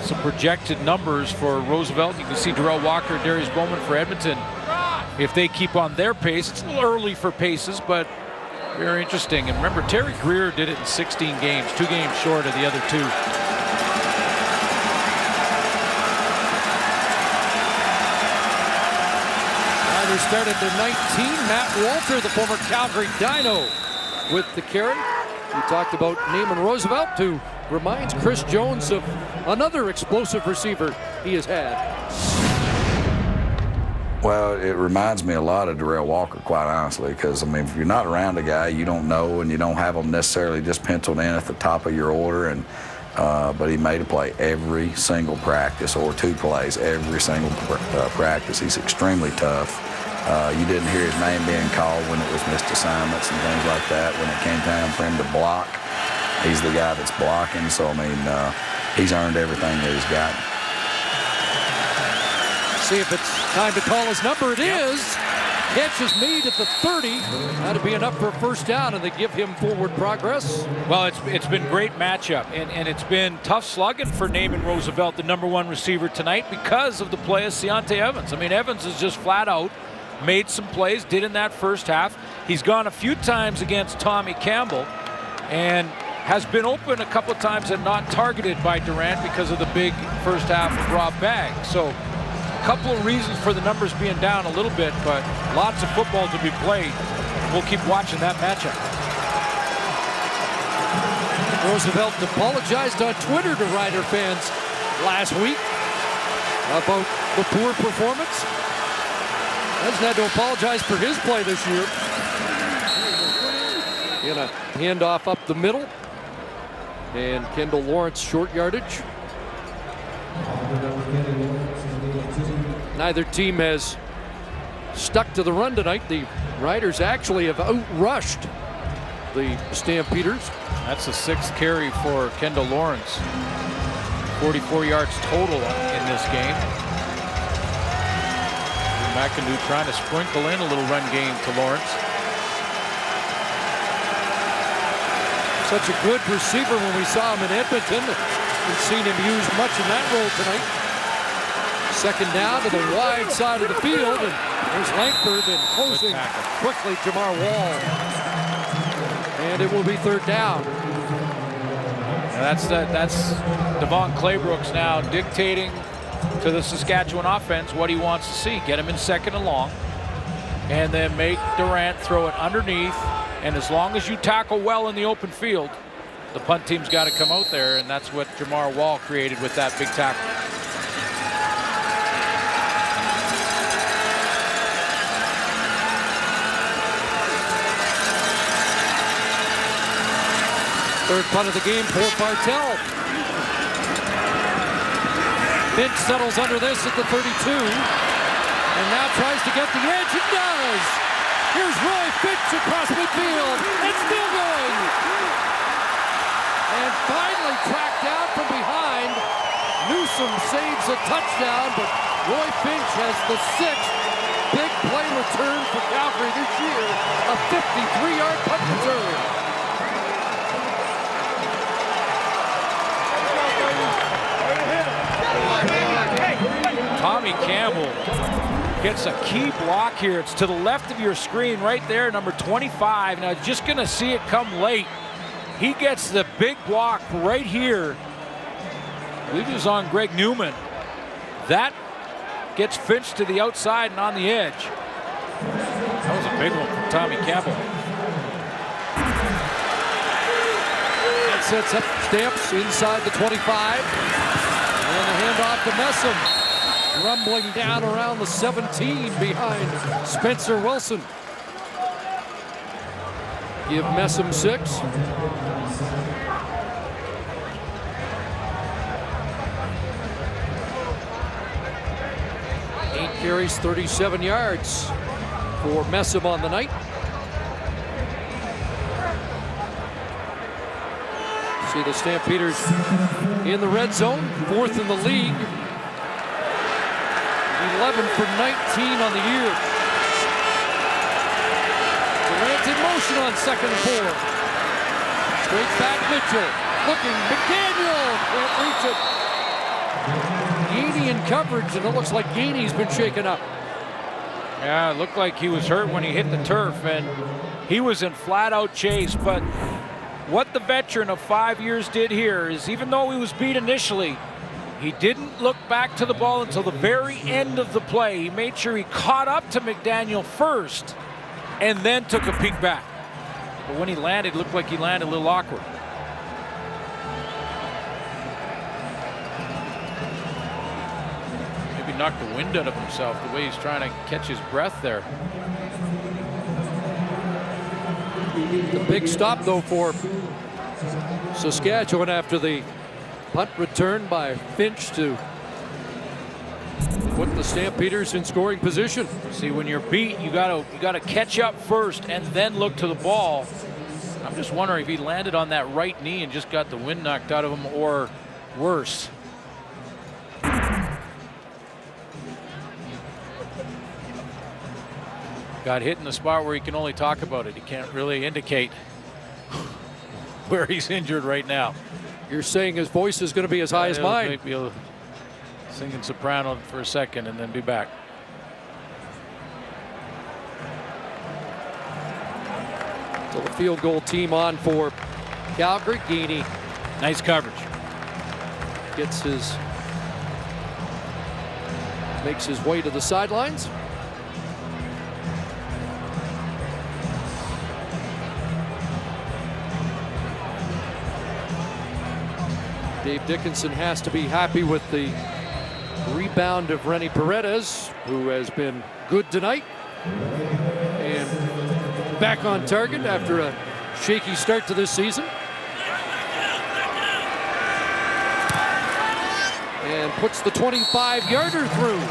Some projected numbers for Roosevelt. You can see Darrell Walker, Darius Bowman for Edmonton. If they keep on their pace, it's a little early for paces, but very interesting. And remember, Terry Greer did it in 16 games, 2 games short of the other 2. Riders start at the 19. Matt Walter, the former Calgary Dino, with the carry. We talked about Naaman Roosevelt, who reminds Chris Jones of another explosive receiver he has had. Well, it reminds me a lot of Darrell Walker, quite honestly, because, I mean, if you're not around a guy, you don't know, and you don't have them necessarily just penciled in at the top of your order. And but he made a play every single practice, or 2 plays every single practice. He's extremely tough. You didn't hear his name being called when it was missed assignments and things like that. When it came time for him to block, he's the guy that's blocking. So, I mean, he's earned everything that he's got. See if it's time to call his number. It is. Catch is made at the 30. That'd be enough for a first down, and they give him forward progress. Well, it's been great matchup, and it's been tough slugging for Naaman Roosevelt, the #1 receiver tonight, because of the play of Keontae Evans. I mean, Evans is just flat out made some plays, did in that first half. He's gone a few times against Tommy Campbell, and has been open a couple of times and not targeted by Durant because of the big first half of Rob Bagg. So, couple of reasons for the numbers being down a little bit, but lots of football to be played. We'll keep watching that matchup. Roosevelt apologized on Twitter to Rider fans last week about the poor performance. Hasn't had to apologize for his play this year. In a handoff up the middle, and Kendall Lawrence short yardage. Neither team has stuck to the run tonight. The Riders actually have outrushed the Stampeders. That's the 6th carry for Kendall Lawrence. 44 yards total in this game. McAdoo trying to sprinkle in a little run game to Lawrence. Such a good receiver when we saw him in Edmonton. We've seen him used much in that role tonight. Second down to the wide side of the field, and there's Langford and closing quickly Jamar Wall. And it will be third down. That's Devon Claybrooks now dictating to the Saskatchewan offense what he wants to see. Get him in second and long, and then make Durant throw it underneath. And as long as you tackle well in the open field, the punt team's got to come out there, and that's what Jamar Wall created with that big tackle. Third punt of the game for Bartel. Finch settles under this at the 32. And now tries to get the edge. It does. Here's Roy Finch across midfield. It's still going. And finally tracked down from behind. Newsom saves a touchdown, but Roy Finch has the 6th big play return for Calgary this year. A 53-yard punt return. Tommy Campbell gets a key block here. It's to the left of your screen right there, number 25. Now, just going to see it come late. He gets the big block right here. I believe he was on Greg Newman. That gets Finch to the outside and on the edge. That was a big one from Tommy Campbell. That sets up Stamps inside the 25. And the handoff to Messam. Rumbling down around the 17 behind Spencer Wilson. Give Messam 6. Eight carries, 37 yards for Messam on the night. See the Stampeders in the red zone, 4th in the league. 11 for 19 on the year. Durant in motion on 2nd and 4. Straight back Mitchell. Looking, McDaniel can't reach it. Gainey in coverage, and it looks like Gainey's been shaken up. Yeah, it looked like he was hurt when he hit the turf, and he was in flat-out chase. But what the veteran of 5 years did here is, even though he was beat initially, he didn't look back to the ball until the very end of the play. He made sure he caught up to McDaniel first and then took a peek back. But when he landed, it looked like he landed a little awkward. Maybe knocked the wind out of himself the way he's trying to catch his breath there. The big stop, though, for Saskatchewan after the punt return by Finch to put the Stampeders in scoring position. See, when you're beat, you gotta catch up first and then look to the ball. I'm just wondering if he landed on that right knee and just got the wind knocked out of him, or worse. Got hit in the spot where he can only talk about it. He can't really indicate where he's injured right now. You're saying his voice is going to be as high as mine. Maybe he'll singing soprano for a second and then be back. So the field goal team on for Calgary. Gainey. Nice coverage. Makes his way to the sidelines. Dave Dickinson has to be happy with the rebound of Rennie Paredes, who has been good tonight and back on target after a shaky start to this season. And puts the 25-yarder through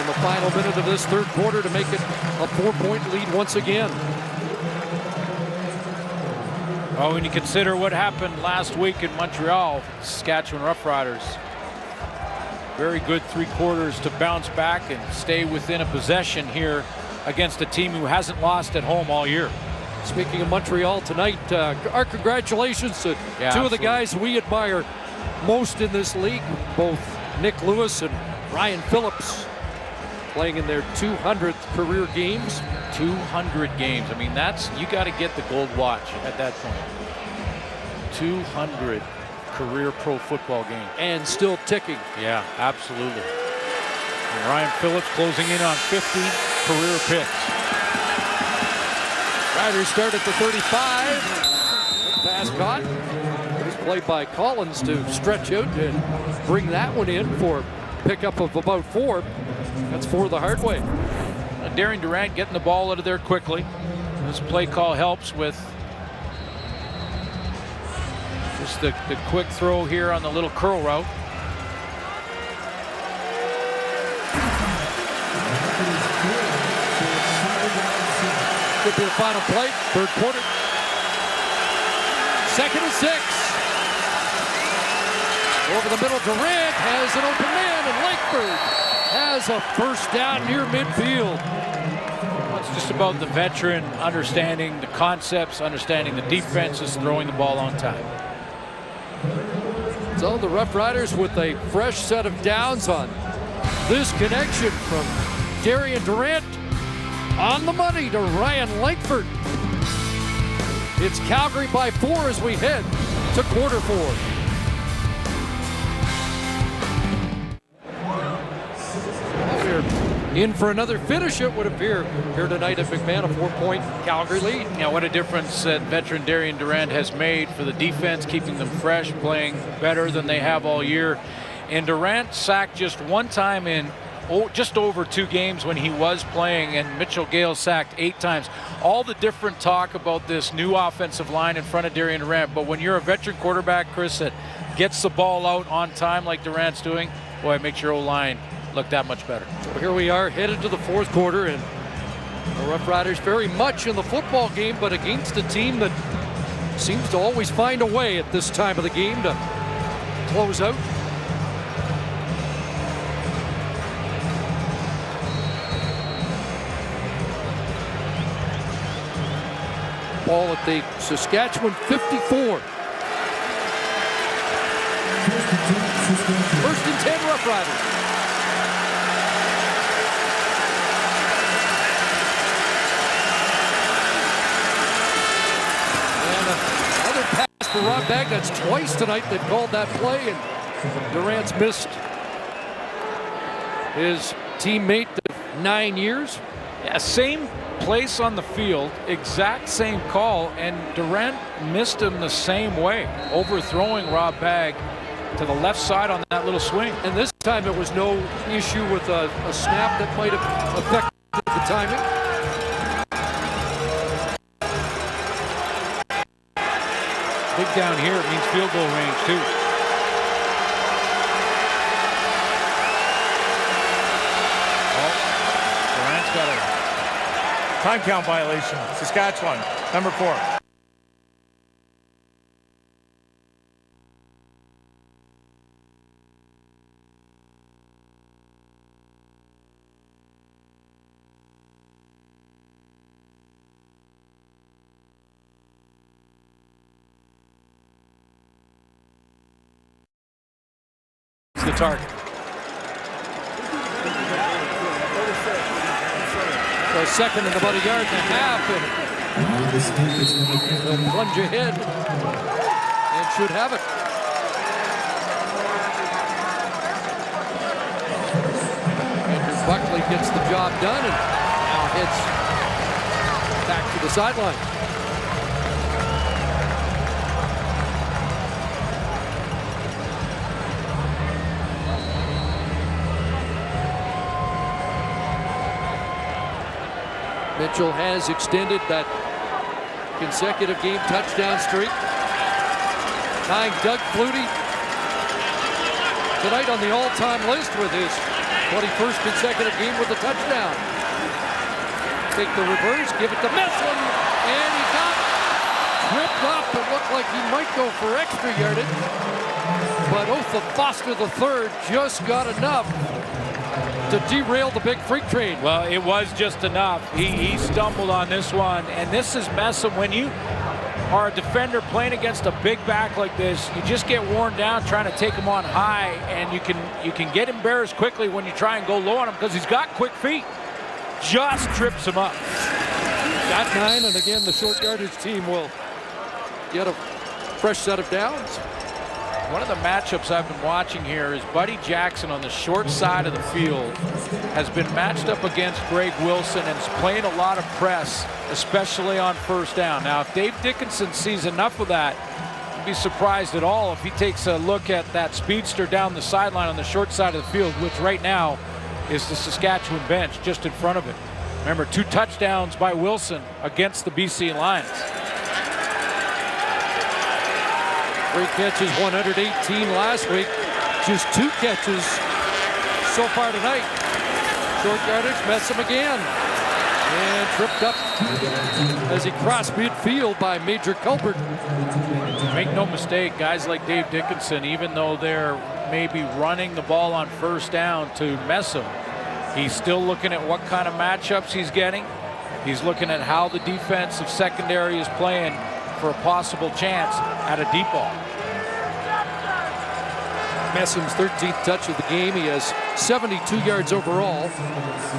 in the final minute of this third quarter to make it a 4-point lead once again. Oh, when you consider what happened last week in Montreal, Saskatchewan Roughriders, very good 3 quarters to bounce back and stay within a possession here against a team who hasn't lost at home all year. Speaking of Montreal tonight, our congratulations to two of the guys we admire most in this league, both Nick Lewis and Ryan Phillips, playing in their 200th career games. 200 games. I mean, you got to get the gold watch at that point. 200 career pro football games. And still ticking. Yeah, absolutely. And Ryan Phillips closing in on 50 career picks. Riders start at the 35. Pass caught. It's played by Collins to stretch out and bring that one in for pickup of about 4. That's 4 the hard way. Darian Durant getting the ball out of there quickly. This play call helps with just the quick throw here on the little curl route. Could be the final play, third quarter. 2nd and 6. Over the middle, Durant has an open man, and Lakeford has a first down near midfield. Well, it's just about the veteran understanding the concepts, understanding the defenses, throwing the ball on time. So the Roughriders with a fresh set of downs on this connection from Darian Durant. On the money to Ryan Langford. It's Calgary by 4 as we head to quarter 4. We're in for another finish, it would appear, here tonight at McMahon, a 4-point Calgary lead. Yeah, what a difference that veteran Darian Durant has made for the defense, keeping them fresh, playing better than they have all year. And Durant sacked just one time in just over 2 games when he was playing, and Mitchell Gale sacked 8 times. All the different talk about this new offensive line in front of Darian Durant, but when you're a veteran quarterback, Chris, that gets the ball out on time like Durant's doing, boy, it makes your O-line look that much better. So here we are headed to the 4th quarter, and the Roughriders very much in the football game, but against a team that seems to always find a way at this time of the game to close out. Ball at the Saskatchewan 54. 1st and 10 Roughriders. And another pass for Rob Bagg. That's twice tonight they've called that play, and Durant's missed his teammate of 9 years. Yeah, same place on the field, exact same call, and Durant missed him the same way, overthrowing Rob Bagg to the left side on that little swing. And this time it was no issue with a snap that might have affected the timing. Big down here, it means field goal range too. Oh, Durant's got a time count violation. Saskatchewan, number 4. The target. So 2nd and about 1.5 yards, and they'll plunge ahead and should have it. Andrew Buckley gets the job done and now heads back to the sideline. Mitchell has extended that consecutive game touchdown streak, tying Doug Flutie tonight on the all-time list with his 21st consecutive game with a touchdown. Take the reverse, give it to Mitchell, and he got tripped up. It looked like he might go for extra yardage, but Otha Foster III just got enough to derail the big freight train. Well, it was just enough. He stumbled on this one, and this is messing. When you are a defender playing against a big back like this, you just get worn down trying to take him on high, and you can get embarrassed quickly when you try and go low on him because he's got quick feet. Just trips him up. Got 9, and again, the short yardage team will get a fresh set of downs. One of the matchups I've been watching here is Buddy Jackson on the short side of the field has been matched up against Greg Wilson and is playing a lot of press, especially on first down. Now, if Dave Dickinson sees enough of that, you'd be surprised at all if he takes a look at that speedster down the sideline on the short side of the field, which right now is the Saskatchewan bench just in front of it. Remember, 2 touchdowns by Wilson against the BC Lions. 3 catches, 118 last week. Just 2 catches so far tonight. Short yardage, mess him again. And tripped up as he crossed midfield by Major Culbert. Make no mistake, guys like Dave Dickinson, even though they're maybe running the ball on first down to mess him, he's still looking at what kind of matchups he's getting. He's looking at how the defensive secondary is playing for a possible chance at a deep ball. Messham's 13th touch of the game. He has 72 yards overall,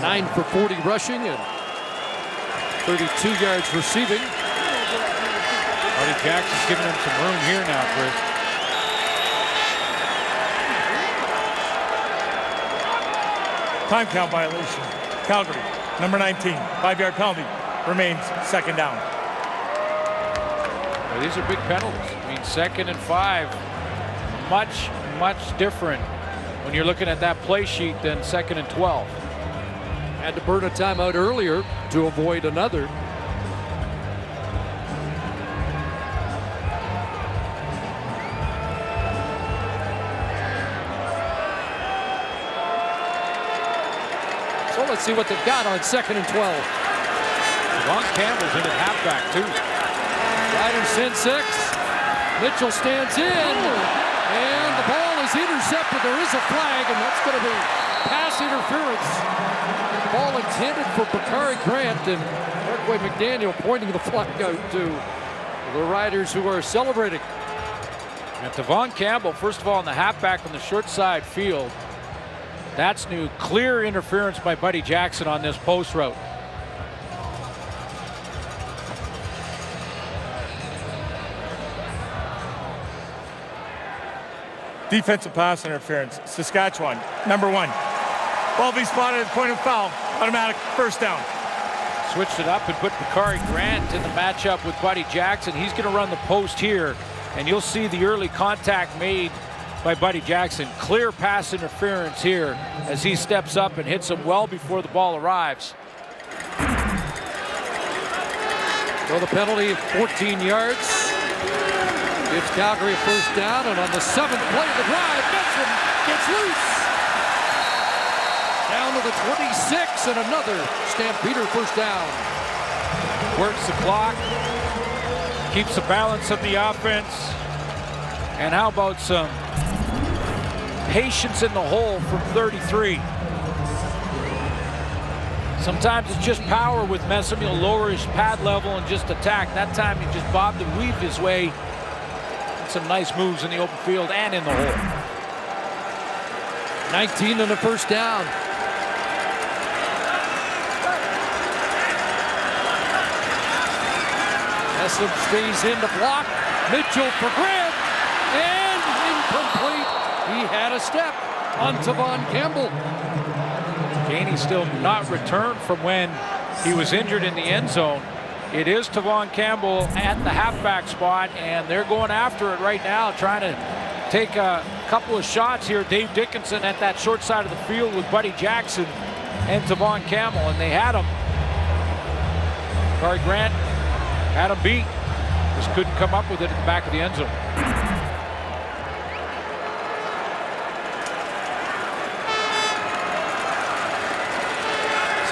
9 for 40 rushing and 32 yards receiving. Buddy Jackson's giving him some room here now, Chris. Time count violation. Calgary, number 19, 5-yard penalty. Remains second down. Well, these are big penalties. I mean, 2nd and 5, much different when you're looking at that play sheet than 2nd and 12. Had to burn a timeout earlier to avoid another. So let's see what they've got on 2nd and 12. Ron Campbell's in at halfback, too. Riders send 6. Mitchell stands in. And the ball is intercepted. There is a flag, and that's going to be pass interference. Ball intended for Bakari Grant, and Markway McDaniel pointing the flag out to the Riders who are celebrating. And Devon Campbell, first of all, in the halfback on the short side field. That's new. Clear interference by Buddy Jackson on this post route. Defensive pass interference. Saskatchewan, number 1. Ball be spotted at the point of foul. Automatic first down. Switched it up and put Bakari Grant in the matchup with Buddy Jackson. He's going to run the post here, and you'll see the early contact made by Buddy Jackson. Clear pass interference here as he steps up and hits him well before the ball arrives. So the penalty of 14 yards. Gives Calgary a first down, and on the 7th play of the drive, Mitchell gets loose. Down to the 26, and another Stampeder first down. Works the clock, keeps the balance of the offense, and how about some patience in the hole from 33. Sometimes it's just power with Messam. He'll lower his pad level and just attack. That time he just bobbed and weaved his way. Some nice moves in the open field and in the hole. 19 and a first down. Messam stays in to block. Mitchell for Grant. And incomplete. He had a step on Tavon Campbell. Gainey still not returned from when he was injured in the end zone. It is Tavon Campbell at the halfback spot, and they're going after it right now, trying to take a couple of shots here. Dave Dickinson at that short side of the field with Buddy Jackson and Tavon Campbell, and they had him. Bakari Grant had him beat. Just couldn't come up with it at the back of the end zone.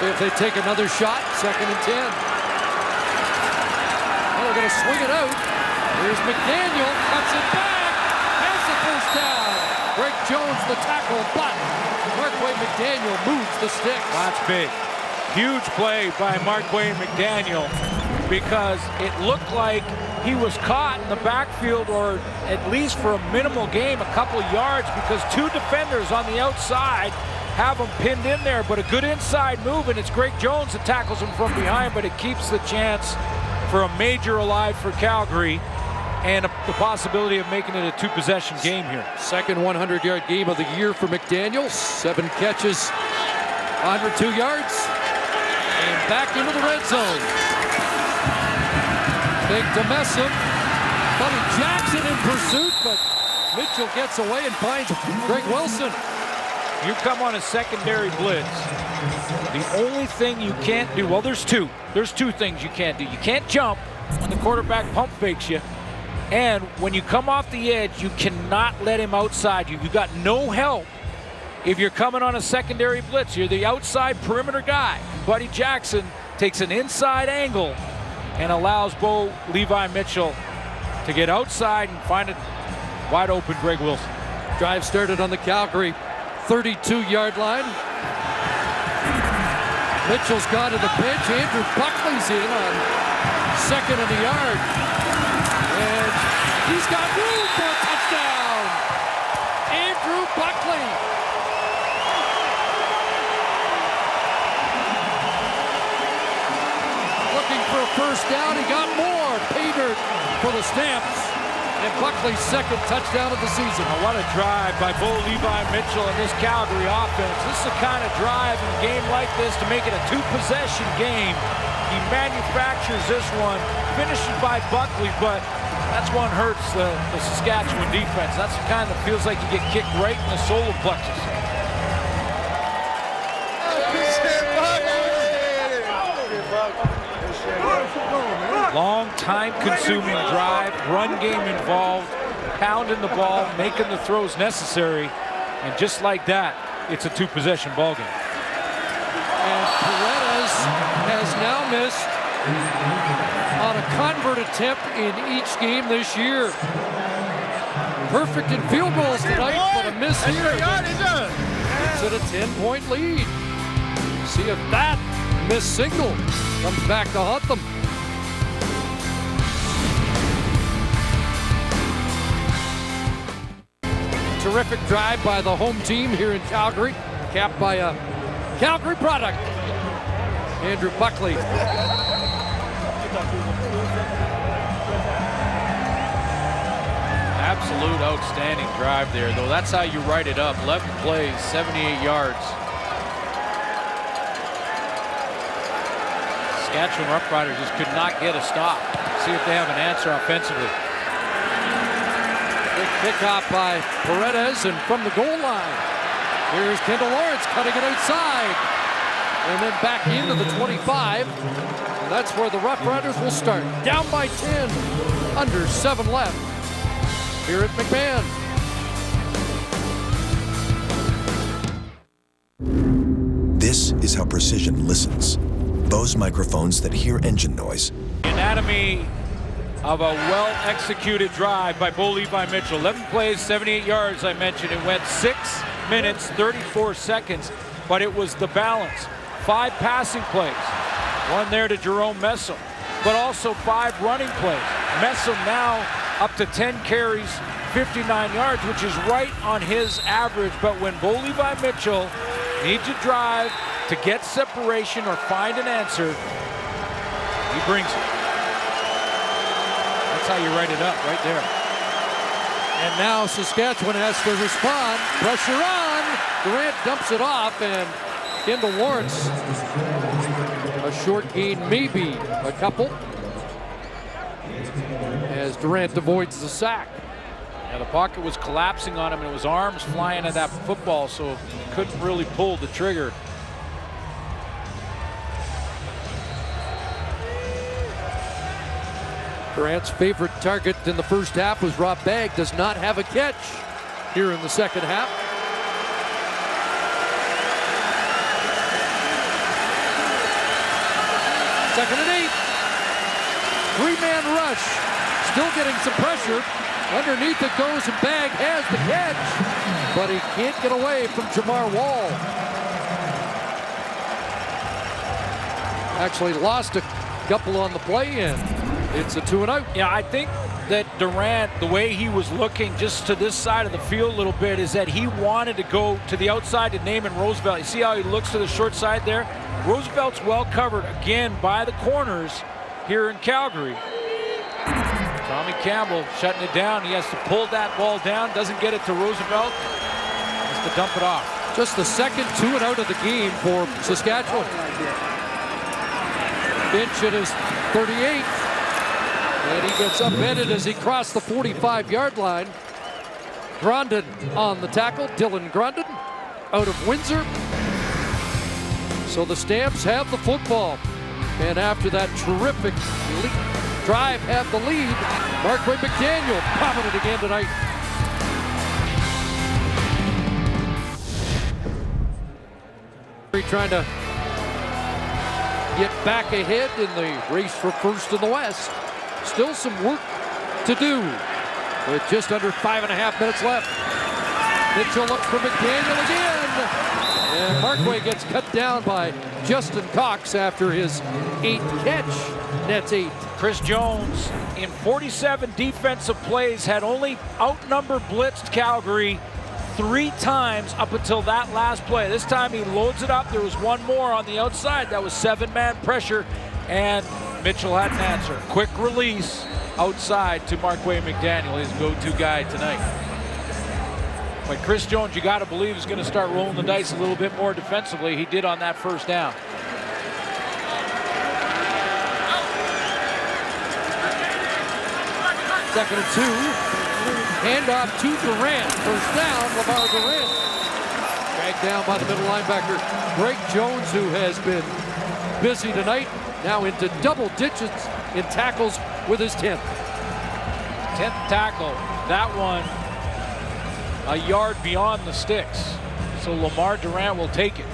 See if they take another shot. 2nd and 10. They're going to swing it out. Here's McDaniel, cuts it back, has the first down. Great Jones the tackle, but Marquay McDaniel moves the sticks. That's big. Huge play by Marquay McDaniel because it looked like he was caught in the backfield, or at least for a minimal game, a couple of yards, because two defenders on the outside have him pinned in there. But a good inside move, and it's Greg Jones that tackles him from behind, but it keeps the chance for a major alive for Calgary and the possibility of making it a two-possession game here. Second 100-yard game of the year for McDaniel. 7 catches, 102 yards, and back into the red zone. Big to Messam. Buddy Jackson in pursuit, but Mitchell gets away and finds Greg Wilson. You come on a secondary blitz. The only thing you can't do, well, there's two. There's two things you can't do. You can't jump when the quarterback pump fakes you. And when you come off the edge, you cannot let him outside you. You got no help if you're coming on a secondary blitz. You're the outside perimeter guy. Buddy Jackson takes an inside angle and allows Bo Levi Mitchell to get outside and find a wide open Greg Wilson. Drive started on the Calgary 32-yard line. Mitchell's gone to the pitch. Andrew Buckley's in on second and a yard. And he's got room for a touchdown. Andrew Buckley. Looking for a first down. He got more. Pater for the Stamps. And Buckley's second touchdown of the season. Oh, what a drive by Bo Levi Mitchell and this Calgary offense. This is the kind of drive in a game like this to make it a two-possession game. He manufactures this one, finishes by Buckley, but that's one hurts the Saskatchewan defense. That's the kind that feels like you get kicked right in the solar plexus. Long time-consuming drive, run game involved, pounding the ball, making the throws necessary, and just like that, it's a two-possession ball game. And Perez has now missed on a convert attempt in each game this year. Perfect in field goals tonight, but a miss here. It's at a 10-point lead. See if that missed single comes back to haunt them. Terrific drive by the home team here in Calgary, capped by a Calgary product. Andrew Buckley. Absolute outstanding drive there, though. That's how you write it up. 11 plays, 78 yards. Saskatchewan Roughriders just could not get a stop. See if they have an answer offensively. Big pickup by Paredes, and from the goal line, here's Kendall Lawrence cutting it outside. And then back into the 25. And that's where the Roughriders will start. Down by 10, under 7 left. Here at McMahon. This is how precision listens. Bose microphones that hear engine noise. Anatomy of a well-executed drive by Bo Levi Mitchell. 11 plays, 78 yards, I mentioned. It went 6 minutes, 34 seconds, but it was the balance. 5 passing plays, 1 there to Jerome Messam, but also 5 running plays. Messam now up to 10 carries, 59 yards, which is right on his average. But when Bo Levi Mitchell needs a drive to get separation or find an answer, he brings it. That's how you write it up, right there. And now Saskatchewan has to respond. Pressure on. Durant dumps it off, and Kendall Lawrence, a short gain, maybe a couple, as Durant avoids the sack. Yeah, the pocket was collapsing on him, and it was arms flying at that football, so he couldn't really pull the trigger. Durant's favorite target in the first half was Rob Bagg. Does not have a catch here in the second half. Second and 8. 3-man rush. Still getting some pressure. Underneath it goes, and Bagg has the catch, but he can't get away from Jamar Wall. Actually lost a couple on the play, and it's a 2-and-out. Yeah, I think that Durant, the way he was looking just to this side of the field a little bit, is that he wanted to go to the outside to Naaman Roosevelt. You see how he looks to the short side there? Roosevelt's well covered, again, by the corners here in Calgary. Tommy Campbell shutting it down. He has to pull that ball down, doesn't get it to Roosevelt. Has to dump it off. Just the second 2-and-out of the game for Saskatchewan. Finch at his 38. And he gets upended as he crossed the 45-yard line. Grondin on the tackle. Dylan Grondin out of Windsor. So the Stamps have the football. And after that terrific drive, have the lead. Markway McDaniel prominent again tonight. Trying to get back ahead in the race for first in the West. Still some work to do with just under 5.5 minutes left. Mitchell looks for McDaniel again. And Markway gets cut down by Justin Cox after his 8th catch. Nets 8. Chris Jones in 47 defensive plays had only outnumbered blitzed Calgary 3 times up until that last play. This time he loads it up. There was one more on the outside. That was 7-man pressure, and Mitchell had an answer. Quick release outside to Markway McDaniel, his go-to guy tonight. But Chris Jones, you got to believe, is going to start rolling the dice a little bit more defensively. He did on that first down. Second and 2. Handoff to Durant. First down, Lamar Durant. Dragged down by the middle linebacker, Greg Jones, who has been busy tonight. Now into double digits in tackles with his 10th. 10th tackle. That one a yard beyond the sticks. So Lamar Durant will take it.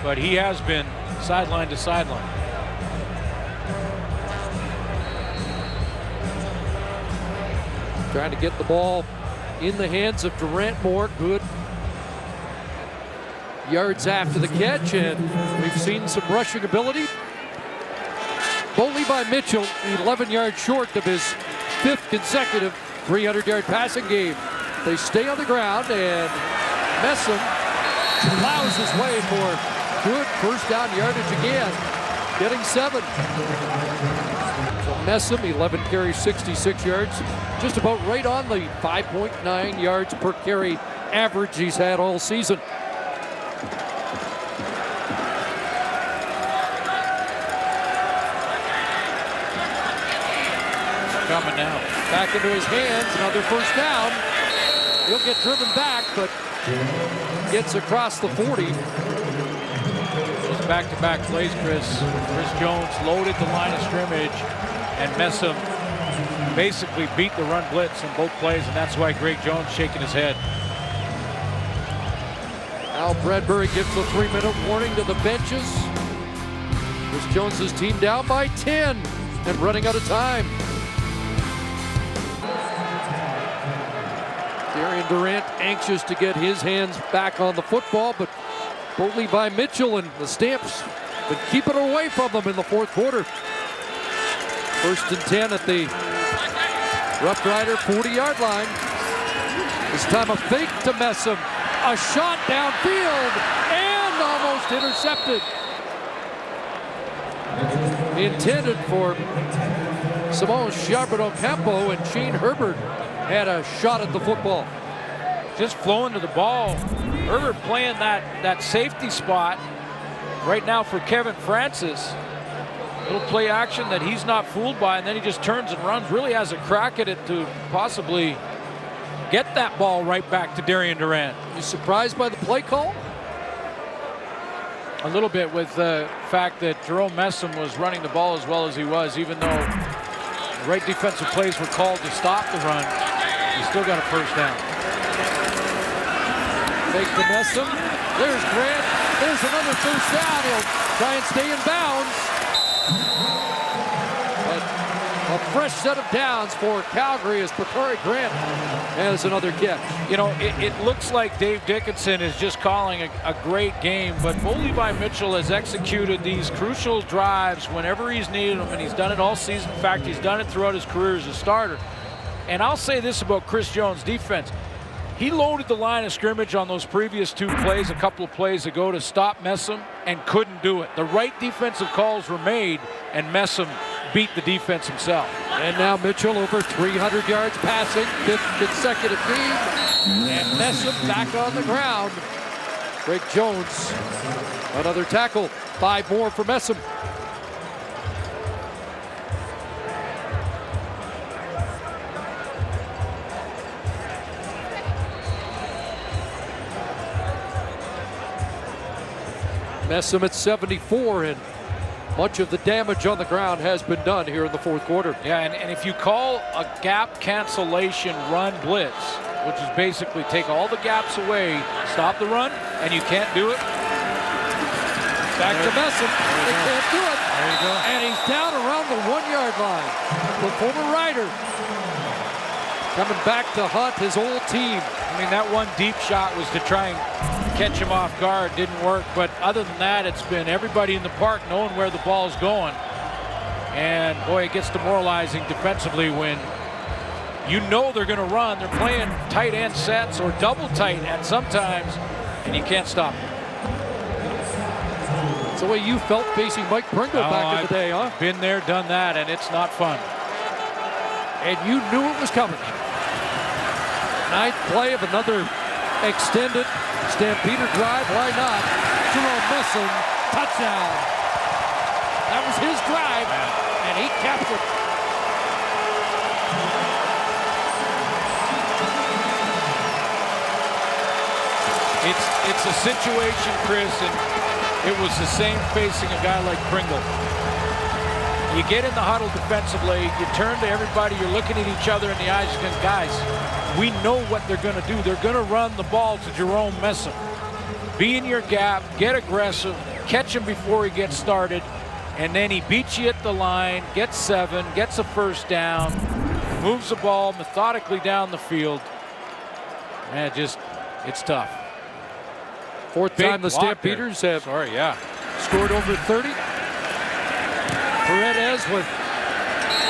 But he has been sideline to sideline. Trying to get the ball in the hands of Durant more. Good yards after the catch, and we've seen some rushing ability. Only by Mitchell, 11 yards short of his 5th consecutive 300-yard passing game. They stay on the ground, and Messam plows his way for good first down yardage again, getting 7. Messam, 11 carries, 66 yards, just about right on the 5.9 yards per carry average he's had all season. Coming now. Back into his hands, another first down. He'll get driven back, but gets across the 40. Those back-to-back plays, Chris. Chris Jones loaded the line of scrimmage, and Messam basically beat the run blitz in both plays, and that's why Greg Jones shaking his head. Al Bradbury gives the 3-minute warning to the benches. Chris Jones's team down by 10 and running out of time. Darian Durant anxious to get his hands back on the football, but Bo Levi Mitchell and the Stamps been keeping it away from them in the 4th quarter. 1st and 10 at the Roughrider 40-yard line. This time a fake to Messam. A shot downfield and almost intercepted. Intended for Simone Charbonneau-Campo, and Shane Herbert had a shot at the football. Just flowing to the ball. Herbert playing that safety spot right now for Kevin Francis. Little play action that he's not fooled by, and then he just turns and runs. Really has a crack at it to possibly get that ball right back to Darian Durant. You surprised by the play call? A little bit, with the fact that Jerome Messam was running the ball as well as he was, even though the right defensive plays were called to stop the run. He still got a first down. Fake to Messam. There's Grant. There's another first down. He'll try and stay in bounds. But a A fresh set of downs for Calgary as Bakari Grant has another catch. You know, it looks like Dave Dickinson is just calling a great game, but Bo Levi Mitchell has executed these crucial drives whenever he's needed them, and he's done it all season. In fact, he's done it throughout his career as a starter. And I'll say this about Chris Jones' defense. He loaded the line of scrimmage on those previous 2 plays a couple of plays ago to stop Messam and couldn't do it. The right defensive calls were made, and Messam beat the defense himself. And now Mitchell over 300 yards passing, 5th consecutive game. And Messam back on the ground. Greg Jones, another tackle. 5 more for Messam. Messam at 74, and much of the damage on the ground has been done here in the 4th quarter. Yeah, and if you call a gap cancellation run blitz, which is basically take all the gaps away, stop the run, and you can't do it. Back to Messam. They can't do it. There you go. And he's down around the 1-yard line. The former Rider coming back to hunt his old team. I mean, that one deep shot was to try and catch him off guard. Didn't work, but other than that, it's been everybody in the park knowing where the ball's going. And boy, it gets demoralizing defensively when you know they're going to run. They're playing tight end sets or double tight end sometimes, and you can't stop them. It's the way you felt facing Mike Pringle back in the day, huh? Been there, done that, and it's not fun. And you knew it was coming. 9th play of another extended Stampeder drive. Why not? Jerome Messam, touchdown. That was his drive, and he captured. It's a situation, Chris, and it was the same facing a guy like Pringle. You get in the huddle defensively, you turn to everybody, you're looking at each other in the eyes, and guys, we know what they're going to do. They're going to run the ball to Jerome Messam. Be in your gap, get aggressive, catch him before he gets started, and then he beats you at the line, gets 7, gets a first down, moves the ball methodically down the field. Man, it's tough. 4th time the Stampeders have scored over 30. Paredes with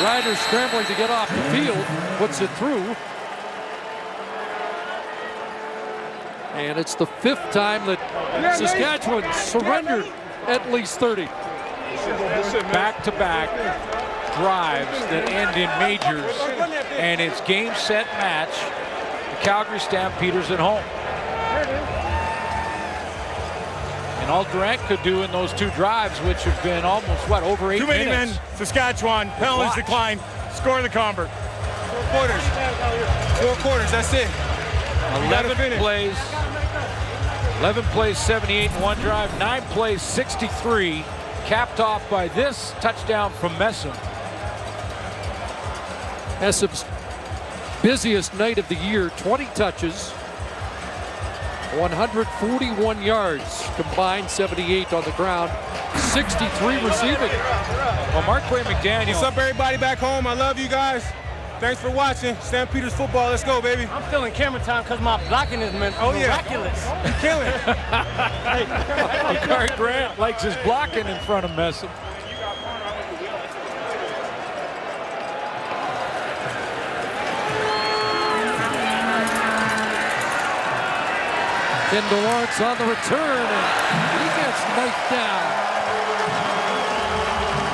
Riders scrambling to get off the field, puts it through. And it's the 5th time that Saskatchewan surrendered at least 30. Back-to-back drives that end in majors, and it's game, set, match. The Calgary Stampeders at home. And all Durant could do in those 2 drives, which have been almost, over 8 minutes. Too many men, Saskatchewan, penalties decline, score the convert. 4 quarters. 4 quarters, that's it. 11 plays, 78 in one drive, 9 plays, 63, capped off by this touchdown from Messam. Messam's busiest night of the year, 20 touches, 141 yards combined, 78 on the ground, 63 receiving. Well, Marquay McDaniel. What's up, everybody back home? I love you guys. Thanks for watching. Stampeders football. Let's go, baby. I'm feeling camera time because my blocking is miraculous. You killing it. Bakari Grant likes his blocking in front of Messam. Kendall Lawrence on the return, and he gets knifed down.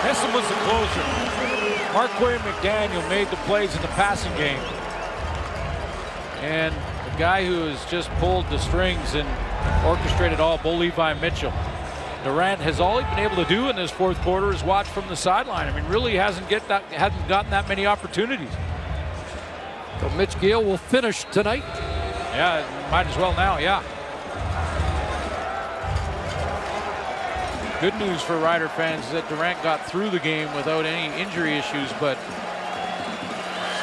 Messam was the closer. Marquay McDaniel made the plays in the passing game. And the guy who has just pulled the strings and orchestrated all, Bo Levi Mitchell. Durant has all he's been able to do in this 4th quarter is watch from the sideline. I mean, really hasn't gotten that many opportunities. So Mitch Gale will finish tonight. Yeah, might as well now, yeah. Good news for Rider fans is that Durant got through the game without any injury issues, but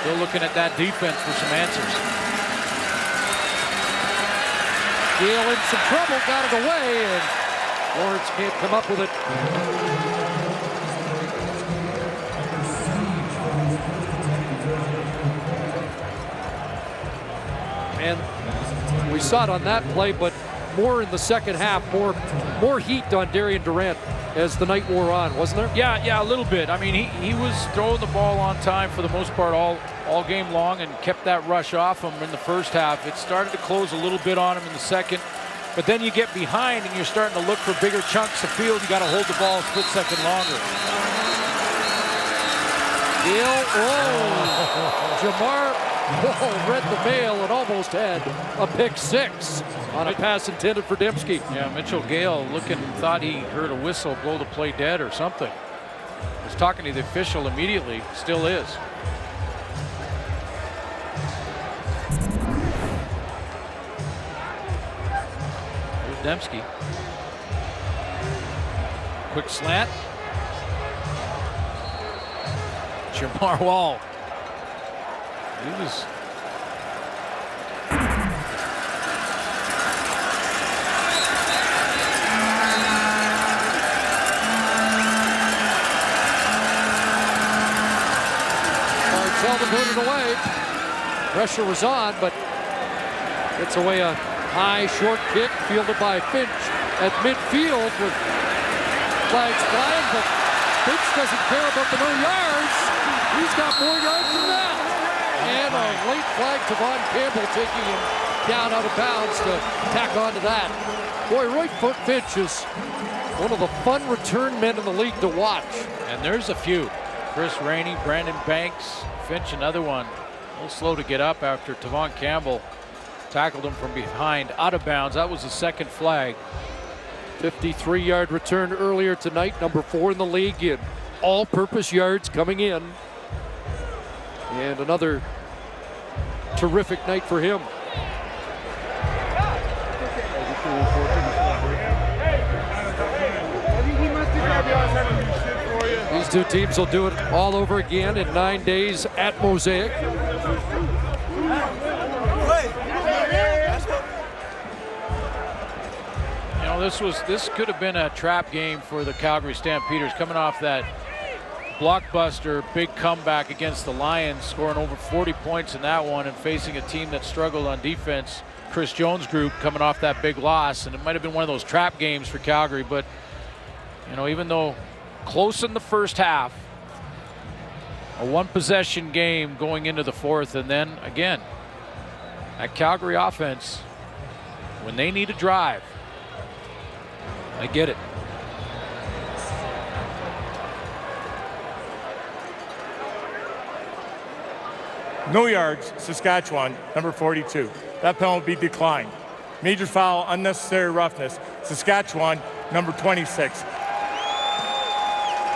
still looking at that defense for some answers. Gale in some trouble, got it away, and Lawrence can't come up with it. And we saw it on that play, but more in the second half, more heat on Darian Durant as the night wore on, wasn't there? Yeah, a little bit. I mean, he was throwing the ball on time for the most part all game long and kept that rush off him in the first half. It started to close a little bit on him in the second, but then you get behind and you're starting to look for bigger chunks of field. You got to hold the ball a split second longer. Jamar read the mail and almost had a pick six on a pass intended for Dembski. Yeah, Mitchell Gale thought he heard a whistle blow the play dead or something. Was talking to the official immediately, still is. Here's Dembski. Quick slant. Jamar Wall. He was Martell to put it away. Pressure was on, but gets away a high short kick fielded by Finch at midfield with flags flying, but Finch doesn't care about the no yards. He's got more yards than that. And a late flag to Von Campbell taking him down out of bounds to tack on to that. Boy, Roy Finch is one of the fun return men in the league to watch. And there's a few. Chris Rainey, Brandon Banks, Finch another one. A little slow to get up after Tavon Campbell tackled him from behind out of bounds. That was the second flag. 53-yard return earlier tonight, number 4 in the league in all-purpose yards coming in. And another terrific night for him. These two teams will do it all over again in 9 days at Mosaic. You know, this could have been a trap game for the Calgary Stampeders, coming off that blockbuster big comeback against the Lions, scoring over 40 points in that one and facing a team that struggled on defense. Chris Jones' group coming off that big loss, and it might have been one of those trap games for Calgary, but you know, even though close in the first half, a one-possession game going into the fourth, and then again, that Calgary offense, when they need a drive, I get it. No yards, Saskatchewan, number 42. That penalty be declined. Major foul, unnecessary roughness, Saskatchewan, number 26.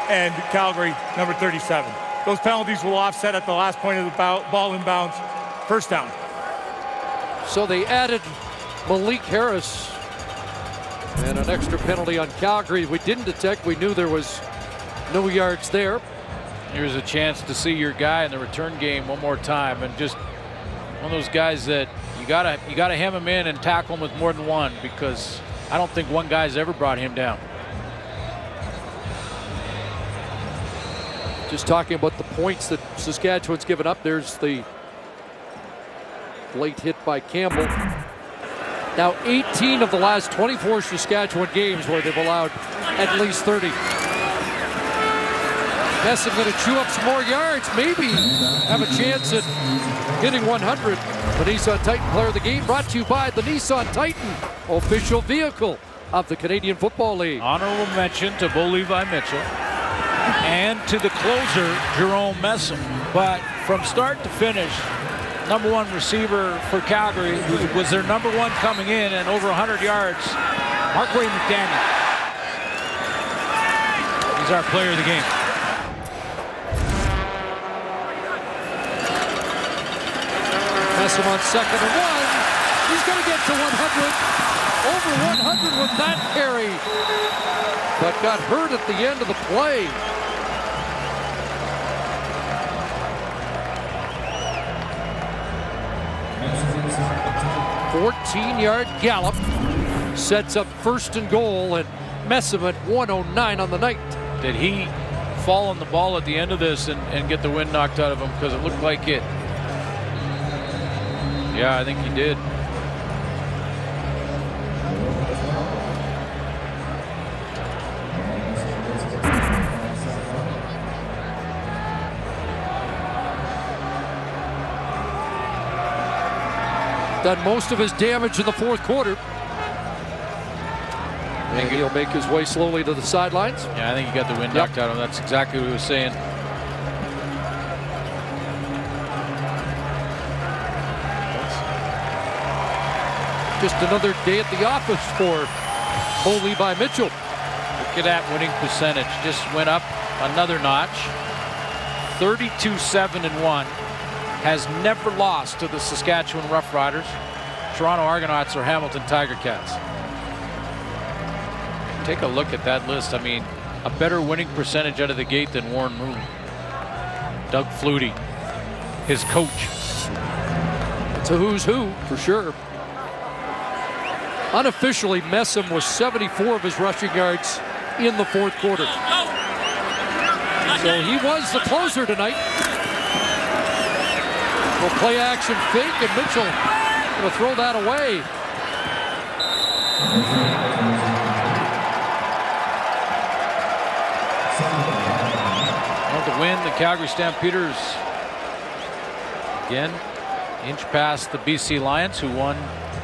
And Calgary, number 37. Those penalties will offset at the last point of the ball in bounds. First down. So they added Malik Harris and an extra penalty on Calgary. We didn't detect. We knew there was no yards there. Here's a chance to see your guy in the return game one more time, and just one of those guys that you gotta hem him in and tackle him with more than one, because I don't think one guy's ever brought him down. Just talking about the points that Saskatchewan's given up. There's the late hit by Campbell. Now 18 of the last 24 Saskatchewan games where they've allowed at least 30. Messam going to chew up some more yards, maybe have a chance at hitting 100. The Nissan Titan Player of the Game brought to you by the Nissan Titan, official vehicle of the Canadian Football League. Honorable mention to Bo Levi Mitchell and to the closer, Jerome Messam. But from start to finish, number one receiver for Calgary was their number one coming in, and over 100 yards, Markway McDaniel. He's our player of the game. Messam on 2nd and 1. He's going to get to 100. Over 100 with that carry. But got hurt at the end of the play. A 14-yard gallop sets up 1st and goal, and Messam at 109 on the night. Did he fall on the ball at the end of this and get the wind knocked out of him? Because it looked like it. Yeah, I think he did. Done most of his damage in the fourth quarter. And he'll make his way slowly to the sidelines. Yeah, I think he got the wind knocked out of him. That's exactly what he was saying. Just another day at the office for Bo Levi Mitchell. Look at that winning percentage. Just went up another notch. 32-7-1. Has never lost to the Saskatchewan Roughriders, Toronto Argonauts, or Hamilton Tiger Cats. Take a look at that list. I mean, a better winning percentage out of the gate than Warren Moon. Doug Flutie, his coach. It's a who's who, for sure. Unofficially, Messam was 74 of his rushing yards in the fourth quarter. So he was the closer tonight. Will play action fake, and Mitchell going to throw that away. Well, to win, the Calgary Stampeders again inch past the BC Lions, who won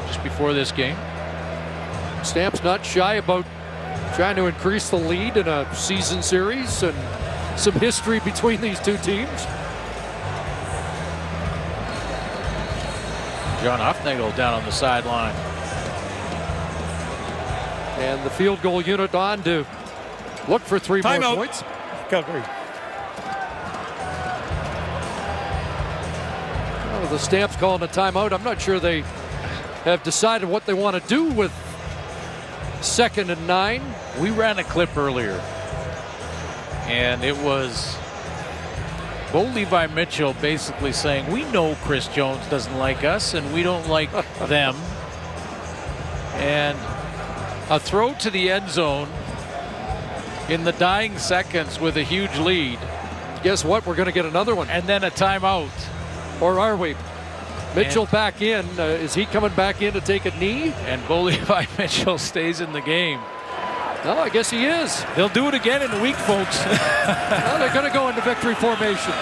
just before this game. Stamps not shy about trying to increase the lead in a season series, and some history between these two teams. John Huffnagel down on the sideline. And the field goal unit on to look for three more points. Calgary. Well, the Stamps calling a timeout. I'm not sure they have decided what they want to do with 2nd and 9. We ran a clip earlier, and it was Bo Levi Mitchell basically saying, we know Chris Jones doesn't like us and we don't like them. And a throw to the end zone in the dying seconds with a huge lead. Guess what? We're going to get another one. And then a timeout. Or are we? Mitchell back in. Is he coming back in to take a knee? And Bo Levi Mitchell stays in the game. No, I guess he is. They'll do it again in the week, folks. Well, they're going to go into victory formation.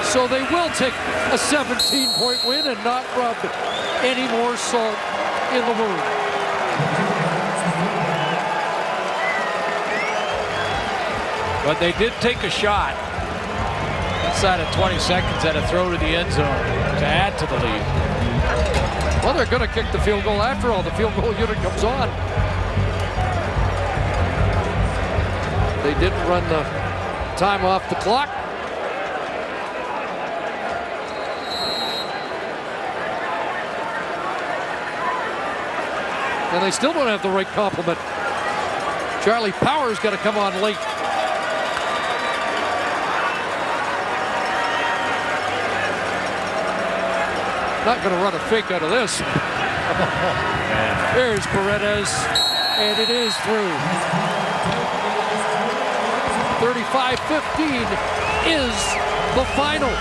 So they will take a 17-point win and not rub any more salt in the wound. But they did take a shot inside of 20 seconds at a throw to the end zone to add to the lead. Well, they're going to kick the field goal after all. The field goal unit comes on. They didn't run the time off the clock. And they still don't have the right complement. Charlie Power's got to come on late. Not going to run a fake out of this. There's Paredes, and it is through. 35-15 is the final.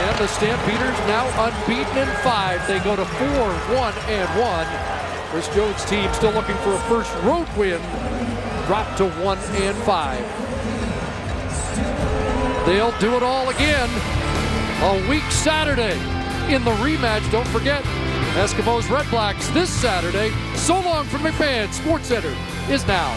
And the Stampeders now unbeaten in 5. They go to 4-1-1. Chris Jones' team still looking for a first road win. Dropped to 1-5. They'll do it all again a week Saturday in the rematch. Don't forget, Eskimos Red Blacks this Saturday. So long from McMahon. SportsCenter is now